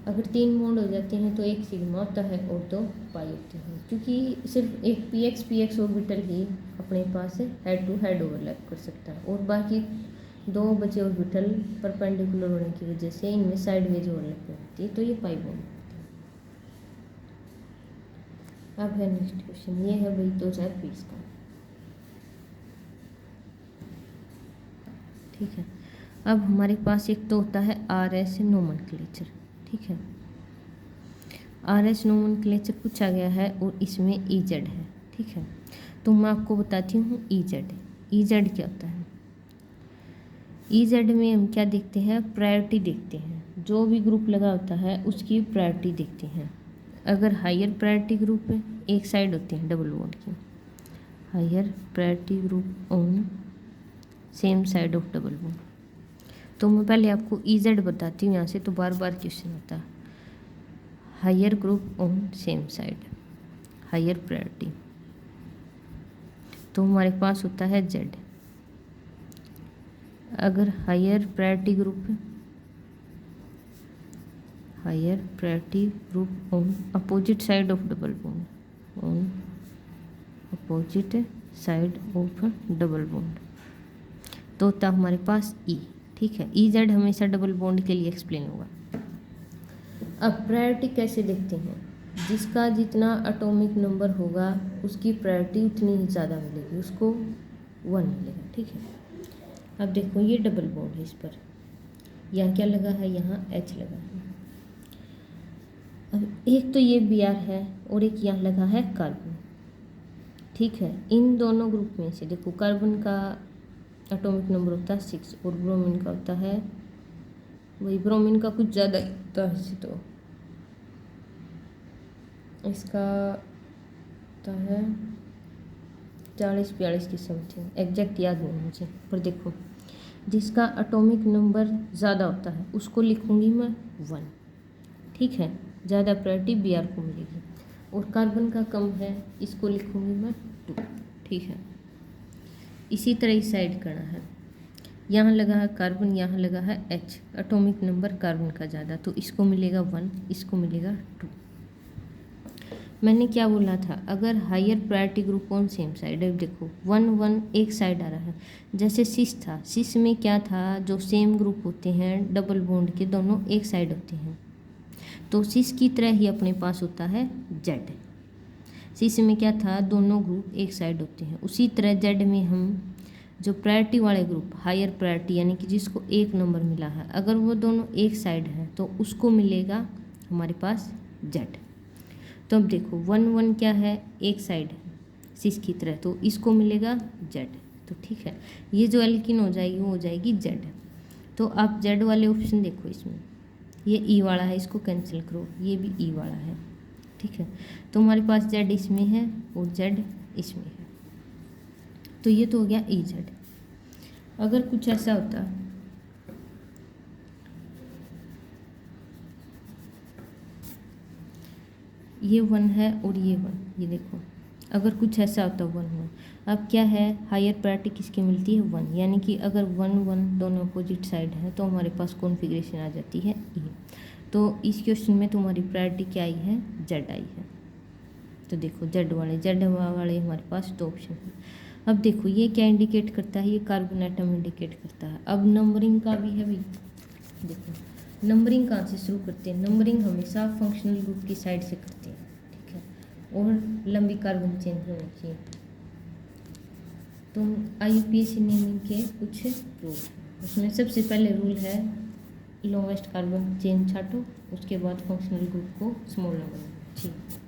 अगर तीन बॉन्ड हो जाते हैं तो एक सिग्मा होता है और दो पाई होते हैं, क्योंकि सिर्फ एक पी एक्स ऑर्बिटल ही अपने पास हेड टू हेड ओवरलैप कर सकता है, और बाकी दो बचे ऑर्बिटल परपेंडिकुलर होने की वजह से इनमें साइडवेज ओवरलैप होती है, तो ये पाई बॉन्ड होता है। अब है नेक्स्ट क्वेश्चन, ये है भाई 2020 का। ठीक है, अब हमारे पास एक तो होता है आर एस नोमेनक्लेचर। ठीक है, आर एस नोमेनक्लेचर पूछा गया है और इसमें ई जेड है। ठीक है, तो मैं आपको बताती हूँ ई जेड। ई जेड क्या होता है, ई जेड में हम क्या देखते हैं, प्रायोरिटी देखते हैं, जो भी ग्रुप लगा होता है उसकी प्रायोरिटी देखते हैं। अगर हायर प्रायोरिटी ग्रुप है, एक साइड होती है डबल बॉन्ड की, higher priority group on same side of double bond. तो मैं पहले आपको ई जेड बताती हूँ यहाँ से, तो बार बार क्वेश्चन होता है। Higher group on same side, higher priority, तो हमारे पास होता है जेड। अगर हायर प्रायोरिटी ग्रुप है, higher priority group on opposite side of double bond, on opposite side of double bond, तो होता हमारे पास ई। ठीक है, ई जेड हमेशा डबल बॉन्ड के लिए एक्सप्लेन होगा। अब प्रायोरिटी कैसे देखते हैं, जिसका जितना एटॉमिक नंबर होगा उसकी प्रायोरिटी उतनी ही ज़्यादा मिलेगी, उसको 1 मिलेगा। ठीक है, अब देखो ये डबल बॉन्ड है, इस पर यहाँ क्या लगा है, यहाँ एच लगा है। अब एक तो ये बी आर है और एक यहाँ लगा है कार्बन। ठीक है, इन दोनों ग्रुप में से देखो कार्बन का एटॉमिक नंबर होता है 6 और ब्रोमीन का होता है, वही ब्रोमीन का कुछ ज़्यादा होता है, तो इसका होता है 40-42 की समथिंग, एग्जैक्ट याद नहीं मुझे, पर देखो जिसका एटॉमिक नंबर ज़्यादा होता है उसको लिखूँगी मैं 1। ठीक है, ज़्यादा प्रायोरिटी बी आर को मिलेगी, और कार्बन का कम है इसको लिखूँगी मैं 2। ठीक है, इसी तरह इस साइड करना है, यहाँ लगा है कार्बन, यहाँ लगा है एच, एटॉमिक नंबर कार्बन का ज़्यादा, तो इसको मिलेगा 1, इसको मिलेगा 2। मैंने क्या बोला था, अगर higher priority group on same side, अब देखो 1-1 एक साइड आ रहा है, जैसे सिस था, सिस में क्या था, जो सेम ग्रुप होते हैं डबल बॉन्ड के दोनों एक साइड होते हैं, तो सिस की तरह ही अपने पास होता है जेड। सिस में क्या था, दोनों ग्रुप एक साइड होते हैं, उसी तरह जेड में हम जो प्रायोरिटी वाले ग्रुप, हायर प्रायोरिटी यानी कि जिसको 1 नंबर मिला है, अगर वो दोनों एक साइड हैं तो उसको मिलेगा हमारे पास जेड। तो अब देखो 1-1 क्या है, एक साइड है सिस की तरह, तो इसको मिलेगा जेड। तो ठीक है, ये जो एल्किन हो जाएगी वो हो जाएगी जेड। तो आप जेड वाले ऑप्शन देखो, इसमें ये ई वाला है, इसको कैंसिल करो, ये भी ई वाला है। ठीक है, तो हमारे पास जेड इसमें है और जेड इसमें है, तो ये तो हो गया ई जेड। अगर कुछ ऐसा होता, ये 1 है और ये 1, ये देखो अगर कुछ ऐसा होता 1 1। अब क्या है, हायर प्रायोरिटी किसकी मिलती है 1, यानी कि अगर 1 1 दोनों अपोजिट साइड हैं तो हमारे पास कॉन्फ़िगरेशन आ जाती है E। तो इस क्वेश्चन में तुम्हारी प्रायोरिटी क्या आई है, Z आई है। तो देखो Z वाले हमारे पास 2 ऑप्शन है। अब देखो ये क्या इंडिकेट करता है, ये कार्बन एटम इंडिकेट करता है। अब नंबरिंग का भी है भाई, देखो नंबरिंग कहाँ से शुरू करते हैं, नंबरिंग हमेशा फंक्शनल ग्रुप की साइड से करते हैं, ठीक है, और लंबी कार्बन चेन होनी चाहिए। तो IUPAC नेमिंग के कुछ रूल, उसमें सबसे पहले रूल है लॉन्गेस्ट कार्बन चेन छाटो, उसके बाद फंक्शनल ग्रुप को स्मॉल नंबर में, ठीक।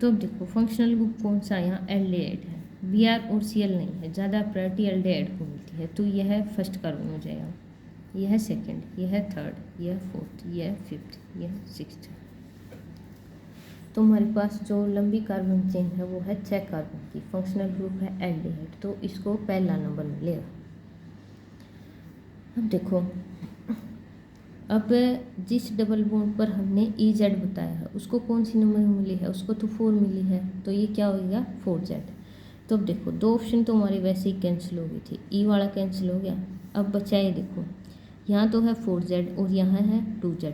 तो अब देखो फंक्शनल ग्रुप कौन सा, यहाँ एल्डिहाइड है, Br और Cl नहीं है, ज़्यादा प्रायोरिटी एल्डिहाइड को मिलती है। तो यह है फर्स्ट कार्बन हो जाएगा, यह है सेकेंड, यह है थर्ड, यह फोर्थ, यह फिफ्थ, यह सिक्स्थ। तो हमारे पास जो लंबी कार्बन चेन है वो है 6 कार्बन की, फंक्शनल ग्रुप है एल्डिहाइड, तो इसको पहला नंबर मिलेगा। अब देखो, अब जिस डबल बॉन्ड पर हमने EZ बताया है उसको कौन सी नंबर मिली है, उसको तो 4 मिली है, तो ये क्या होगा 4Z। तो अब देखो 2 ऑप्शन तो हमारे वैसे ही कैंसिल हो गई थी, E वाला कैंसिल हो गया। अब बचा ये देखो, यहाँ तो है 4Z और यहाँ है 2Z।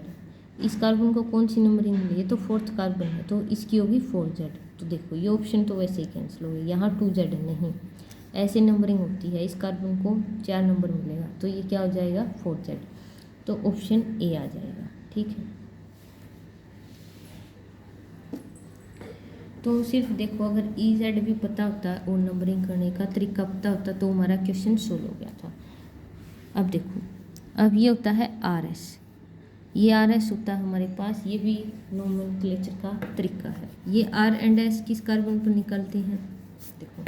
इस कार्बन को कौन सी नंबरिंग मिली है, तो 4th कार्बन है, तो इसकी होगी 4Z। तो देखो ये ऑप्शन तो वैसे ही कैंसिल हो गई, यहाँ 2Z नहीं, ऐसे नंबरिंग होती है, इस कार्बन को 4 नंबर मिलेगा, तो ये क्या हो जाएगा 4Z। तो ऑप्शन ए आ जाएगा, ठीक है। तो सिर्फ देखो अगर EZ भी पता होता और नंबरिंग करने का तरीका पता होता तो हमारा क्वेश्चन सोल्व हो गया था। अब देखो, अब ये होता है RS, ये RS होता है हमारे पास, ये भी नोमेनक्लेचर का तरीका है। ये R एंड S किस कार्बन पर निकलते हैं, देखो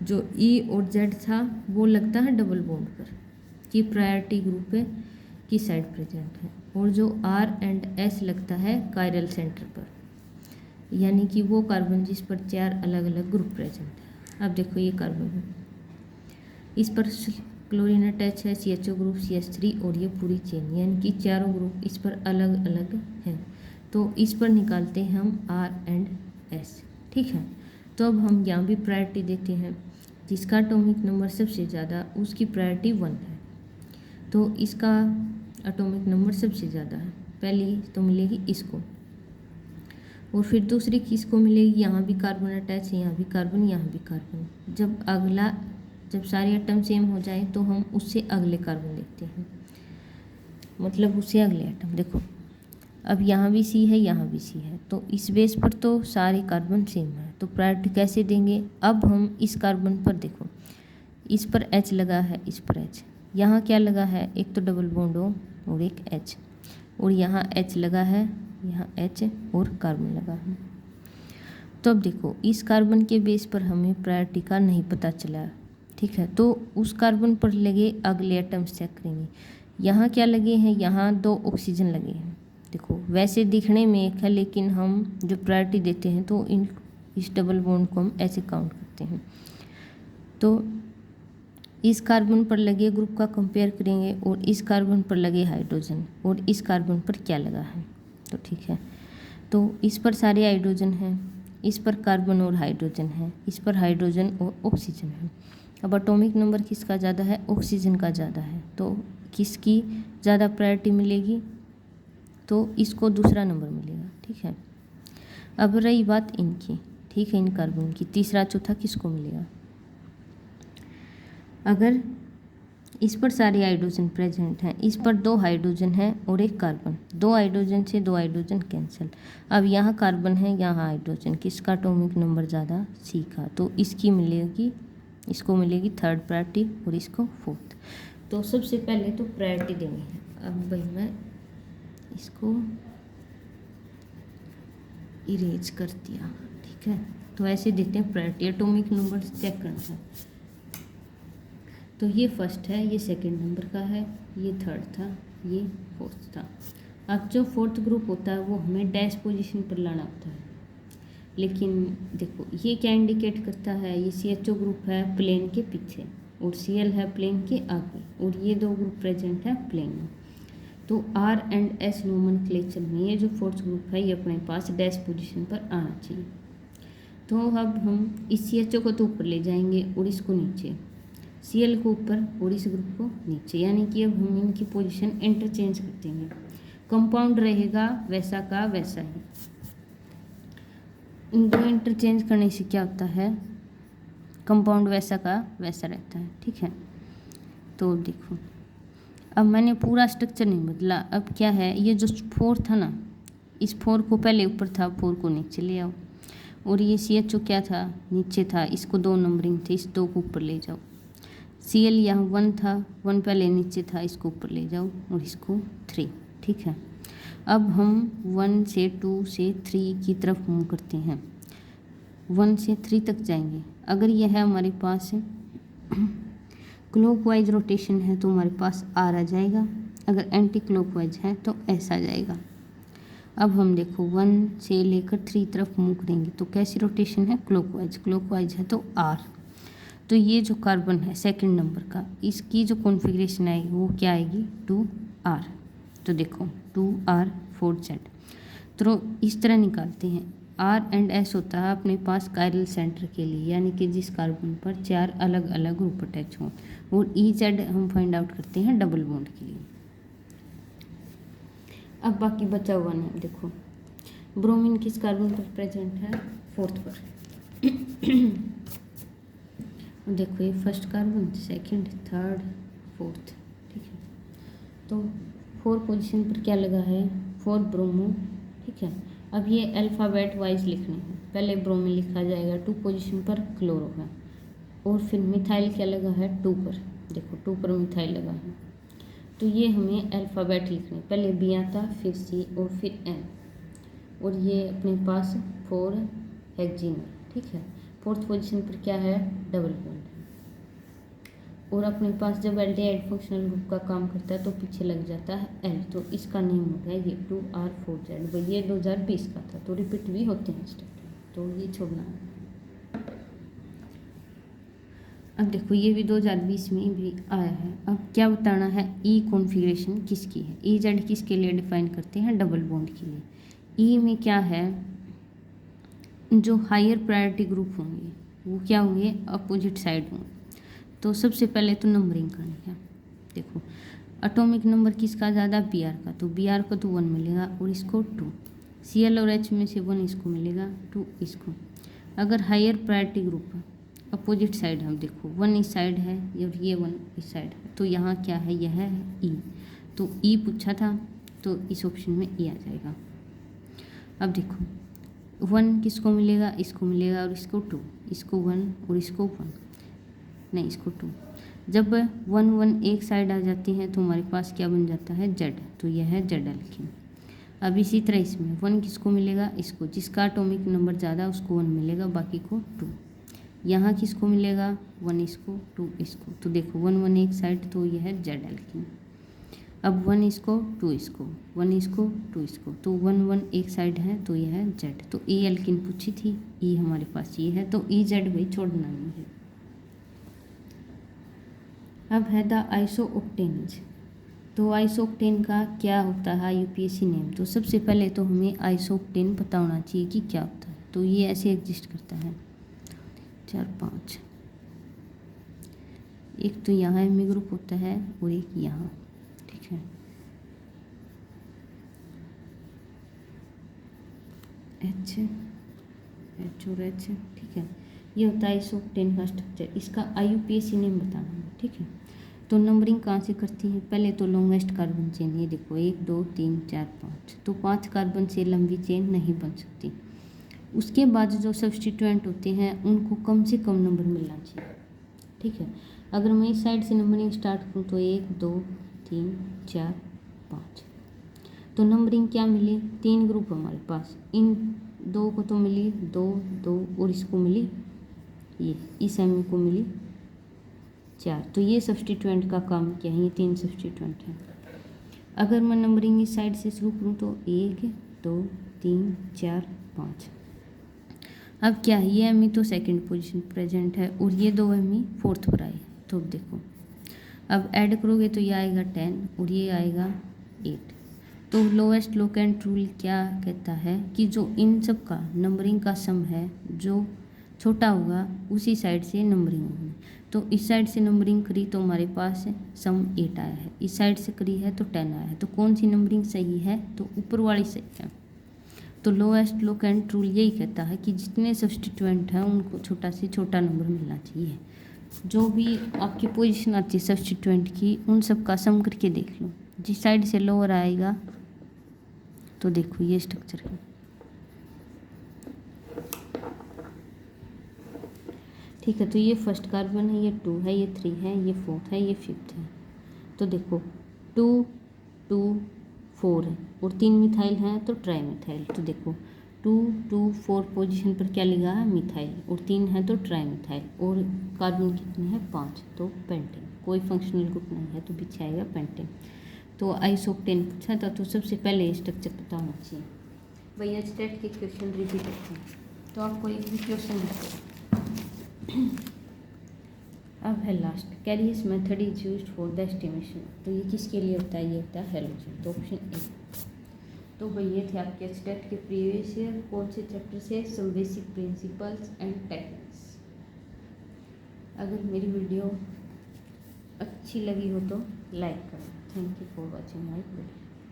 जो E और Z था वो लगता है डबल बॉन्ड पर, कि प्रायोरिटी ग्रुप की साइड प्रेजेंट है, और जो R एंड S लगता है कायरल सेंटर पर, यानी कि वो कार्बन जिस पर 4 अलग अलग ग्रुप प्रेजेंट है। अब देखो ये कार्बन है, इस पर क्लोरीन अटैच है, CHO ग्रुप CH3, और ये पूरी चेन यानी कि चारों ग्रुप इस पर अलग अलग हैं, तो इस पर निकालते हैं हम R एंड S, ठीक है। तो अब हम यहाँ भी प्रायोरिटी देते हैं, जिसका एटॉमिक नंबर सबसे ज़्यादा उसकी प्रायोरिटी 1 है, तो इसका एटॉमिक नंबर सबसे ज़्यादा है, पहली तो मिलेगी इसको, और फिर दूसरी किसको मिलेगी, यहाँ भी कार्बन अटैच है, यहाँ भी कार्बन, यहाँ भी कार्बन। जब सारे एटम सेम हो जाए तो हम उससे अगले कार्बन देखते हैं, मतलब उससे अगले एटम। देखो अब यहाँ भी C है, यहाँ भी C है, तो इस बेस पर तो सारे कार्बन सेम है, तो प्रायोरिटी कैसे देंगे। अब हम इस कार्बन पर देखो, इस पर H लगा है, इस पर H, यहाँ क्या लगा है, एक तो डबल बॉन्ड O और एक H, और यहाँ H लगा है, यहाँ H और कार्बन लगा है। तो अब देखो इस कार्बन के बेस पर हमें प्रायोरिटी का नहीं पता चला, ठीक है, तो उस कार्बन पर लगे अगले एटम्स चेक करेंगे। यहाँ क्या लगे हैं, यहाँ 2 ऑक्सीजन लगे हैं। देखो वैसे दिखने में एक है, लेकिन हम जो प्रायोरिटी देते हैं तो इस डबल बॉन्ड को हम ऐसे काउंट करते हैं। तो इस कार्बन पर लगे ग्रुप का कंपेयर करेंगे और इस कार्बन पर लगे हाइड्रोजन, और इस कार्बन पर क्या लगा है, तो ठीक है, तो इस पर सारे हाइड्रोजन हैं, इस पर कार्बन और हाइड्रोजन है, इस पर हाइड्रोजन और ऑक्सीजन है। अब एटॉमिक नंबर किसका ज़्यादा है, ऑक्सीजन का ज़्यादा है, तो किसकी ज़्यादा प्रायोरिटी मिलेगी, तो इसको दूसरा नंबर मिलेगा, ठीक है। अब रही बात इनकी, ठीक है, इन कार्बन की तीसरा चौथा किसको मिलेगा। अगर इस पर सारे हाइड्रोजन प्रेजेंट हैं, इस पर 2 हाइड्रोजन हैं और एक कार्बन, 2 हाइड्रोजन से 2 हाइड्रोजन कैंसिल। अब यहाँ कार्बन है, यहाँ हाइड्रोजन, किसका एटॉमिक नंबर ज़्यादा, C का, तो इसकी मिलेगी, इसको मिलेगी 3rd प्रायोरिटी और इसको 4th। तो सबसे पहले तो प्रायोरिटी देनी है। अब भाई मैं इसको इरेज कर दिया, ठीक है, तो ऐसे देते हैं प्रायोरिटी, एटॉमिक नंबर चेक करना है। तो ये फर्स्ट है, ये सेकंड नंबर का है, ये थर्ड था, ये फोर्थ था। अब जो फोर्थ ग्रुप होता है वो हमें डैश पोजीशन पर लाना होता है, लेकिन देखो ये क्या इंडिकेट करता है, ये CHO ग्रुप है प्लेन के पीछे और Cl है प्लेन के आगे, और ये 2 ग्रुप प्रेजेंट है प्लेन में। तो R एंड S नोमेनक्लेचर में ये जो फोर्थ ग्रुप है ये अपने पास डैश पोजीशन पर आना चाहिए। तो अब हम इस CHO को तो ऊपर ले जाएंगे और इसको नीचे, Cl को ऊपर और इस ग्रुप को नीचे, यानी कि अब हम इनकी पोजीशन इंटरचेंज कर देंगे। कंपाउंड रहेगा वैसा का वैसा ही। इन दो इंटरचेंज करने से क्या होता है, कंपाउंड वैसा का वैसा रहता है। ठीक है, तो देखो अब मैंने पूरा स्ट्रक्चर नहीं बदला। अब क्या है, ये जो 4 था ना, इस 4 को पहले ऊपर था, 4 को नीचे ले आओ। और ये CHO क्या था, नीचे था, इसको 2 नंबरिंग थे, इस 2 को ऊपर ले जाओ। Cl यहाँ 1 था, 1 पहले नीचे था, इसको ऊपर ले जाओ और इसको 3। ठीक है, अब हम 1 से 2 से 3 की तरफ मूव करते हैं, 1 से 3 तक जाएंगे। अगर यह है हमारे पास क्लॉकवाइज रोटेशन है तो हमारे पास R आ जाएगा, अगर एंटी क्लॉकवाइज है तो S आ जाएगा। अब हम देखो 1 से लेकर 3 तरफ मूव करेंगे तो कैसी रोटेशन है, क्लॉकवाइज, क्लॉकवाइज है तो R। तो ये जो कार्बन है सेकंड नंबर का, इसकी जो कॉन्फ़िगरेशन आएगी वो क्या आएगी, 2R। तो देखो 2R 4Z। तो इस तरह निकालते हैं। R एंड S होता है अपने पास कायरल सेंटर के लिए, यानी कि जिस कार्बन पर 4 अलग अलग ग्रुप अटैच हों, और EZ हम फाइंड आउट करते हैं डबल बॉन्ड के लिए। अब बाकी बचा हुआ नाम देखो, ब्रोमीन किस कार्बन पर प्रेजेंट है, 4th पर। देखो ये first carbon, second, third, 4th। ठीक है, तो 4 पोजीशन पर क्या लगा है, 4 ब्रोमो। ठीक है, अब ये अल्फ़ाबेट वाइज लिखने हैं, पहले ब्रोमीन लिखा जाएगा, 2 पोजीशन पर क्लोरो है, और फिर मिथाइल क्या लगा है, 2 पर। देखो 2 पर मिथाइल लगा है, तो ये हमें अल्फ़ाबेट लिखने, पहले B आता, फिर C और फिर N, और ये अपने पास 4 हेक्सीन। ठीक है, 4th पोजीशन पर क्या है, डबल बॉन्ड है, और अपने पास जब एल्डिहाइड फंक्शनल ग्रुप का काम करता है तो पीछे लग जाता है L, तो इसका नेम हो गया ये 2R4Z। भाई ये 2020 का था, तो रिपीट भी होते हैं स्टेटमेंट, तो ये छोड़ना है। अब देखो ये भी 2020 में भी आया है। अब क्या बताना है, E कॉन्फ़िगरेशन किसकी है, EZ किसके लिए डिफाइन करते हैं, डबल बॉन्ड के लिए। E में क्या है, जो हायर प्रायोरिटी ग्रुप होंगे वो क्या होंगे, अपोजिट साइड होंगे। तो सबसे पहले तो नंबरिंग करनी है। देखो एटॉमिक नंबर किसका ज़्यादा, Br का, तो Br को तो 1 मिलेगा और इसको 2, Cl और H में से 1 इसको मिलेगा, 2 इसको। अगर higher priority group opposite side, हम देखो 1 इस साइड है और ये 1 इस साइड है, तो यहाँ क्या है, यह है E, तो E पूछा था तो इस ऑप्शन में E आ जाएगा। अब देखो 1 किसको मिलेगा, इसको मिलेगा और इसको 2, इसको 1 और इसको 1, नहीं इसको 2। जब 1 1 एक साइड आ जाती है तो हमारे पास क्या बन जाता है, Z, तो यह है Z एल्कीन। अब इसी तरह इसमें 1 किसको मिलेगा, इसको, जिसका एटॉमिक नंबर ज़्यादा उसको 1 मिलेगा, बाकी को 2। यहाँ किसको मिलेगा, 1 इसको, 2 इसको, तो देखो 1 1 एक साइड, तो यह है Z एल्कीन। अब 1 इसको, 2 इसको, 1 इसको, 2 इसको, तो 1 1 एक साइड है, तो यह है Z। तो E एल्कीन पूछी थी, E हमारे पास ये है, तो EZ भाई छोड़ना नहीं है। अब है द आइसोओक्टेन्स। तो आइसोओक्टेन का क्या होता है UPSC नेम, तो सबसे पहले तो हमें आइसोओक्टेन पता होना चाहिए कि क्या होता है। तो ये ऐसे एग्जिस्ट करता है, 4 5, एक तो यहाँ एमी ग्रुप होता है और एक यहाँ। ठीक है, H और H। ठीक है, ये होता है आइसोओक्टेन का स्ट्रक्चर। इसका IUPAC नेम बताना है। ठीक है, तो नंबरिंग कहाँ से करती है, पहले तो लॉन्गेस्ट कार्बन चेन, ये देखो 1 2 3 4 5, तो 5 कार्बन से लंबी चेन नहीं बन सकती। उसके बाद जो सब्सटीट्यूएंट होते हैं उनको कम से कम नंबर मिलना चाहिए। ठीक है, अगर मैं इस साइड से नंबरिंग स्टार्ट करूँ तो 1 2 3 4 5, तो नंबरिंग क्या मिली, 3 ग्रुप हमारे पास, इन 2 को तो मिली 2 2 और इसको मिली, ये इस एम को मिली 4, तो ये सब्सटीट्यूएंट का काम क्या है, ये 3 सब्सटीट्यूएंट हैं। अगर मैं नंबरिंग इस साइड से शुरू करूँ तो 1 2 3 4 5, अब क्या है, ये एम तो सेकंड पोजीशन प्रेजेंट है और ये 2 एम 4th पर आए। तो अब देखो अब ऐड करोगे तो ये आएगा 10 और ये आएगा 8, तो लोएस्ट लोकेंट रूल क्या कहता है कि जो इन सब का नंबरिंग का सम है, जो छोटा होगा उसी साइड से नंबरिंग होगी। तो इस साइड से नंबरिंग करी तो हमारे पास सम 8 आया है, इस साइड से करी है तो 10 आया है। तो कौन सी नंबरिंग सही है? तो ऊपर वाली सही है। तो लोएस्ट लोकेंट रूल यही कहता है कि जितने सब्स्टिट्यूएंट हैं उनको छोटा से छोटा नंबर मिलना चाहिए। जो भी आपकी पोजीशन आती है सब्स्टिट्यूएंट की, उन सब का सम करके देख लो। जिस साइड से लोअर आएगा, तो देखो ये स्ट्रक्चर है, ठीक है। तो ये फर्स्ट कार्बन है, ये 2 है, ये 3 है, ये 4th है, ये 5th है। तो देखो 2 2 4 है और 3 मिथाइल हैं तो ट्राई मिथाइल। तो देखो 2 2 4 पोजीशन पर क्या लिखा है? मिथाइल। और 3 है तो ट्राई मिथाइल। और कार्बन कितने हैं? 5, तो पेंटेन। कोई फंक्शनल ग्रुप नहीं है तो पीछे आएगा पेंटेन। तो आइसोप्टेन पूछा था तो सबसे पहले ये स्ट्रक्चर पता होना चाहिए। भैया स्टेट के क्वेश्चन रिपीट करते हैं तो आपको एक भी क्वेश्चन लिखो। अब है last, carius method is used for the estimation. तो ये किसके लिए होता है? ये होता है हैलोजन। तो ऑप्शन ए। तो भाई ये थे आपके स्टेट के प्रीवियस ईयर कौन से चैप्टर से? Some basic principles and techniques. अगर मेरी वीडियो अच्छी लगी हो तो लाइक करें। Thank you for watching my video.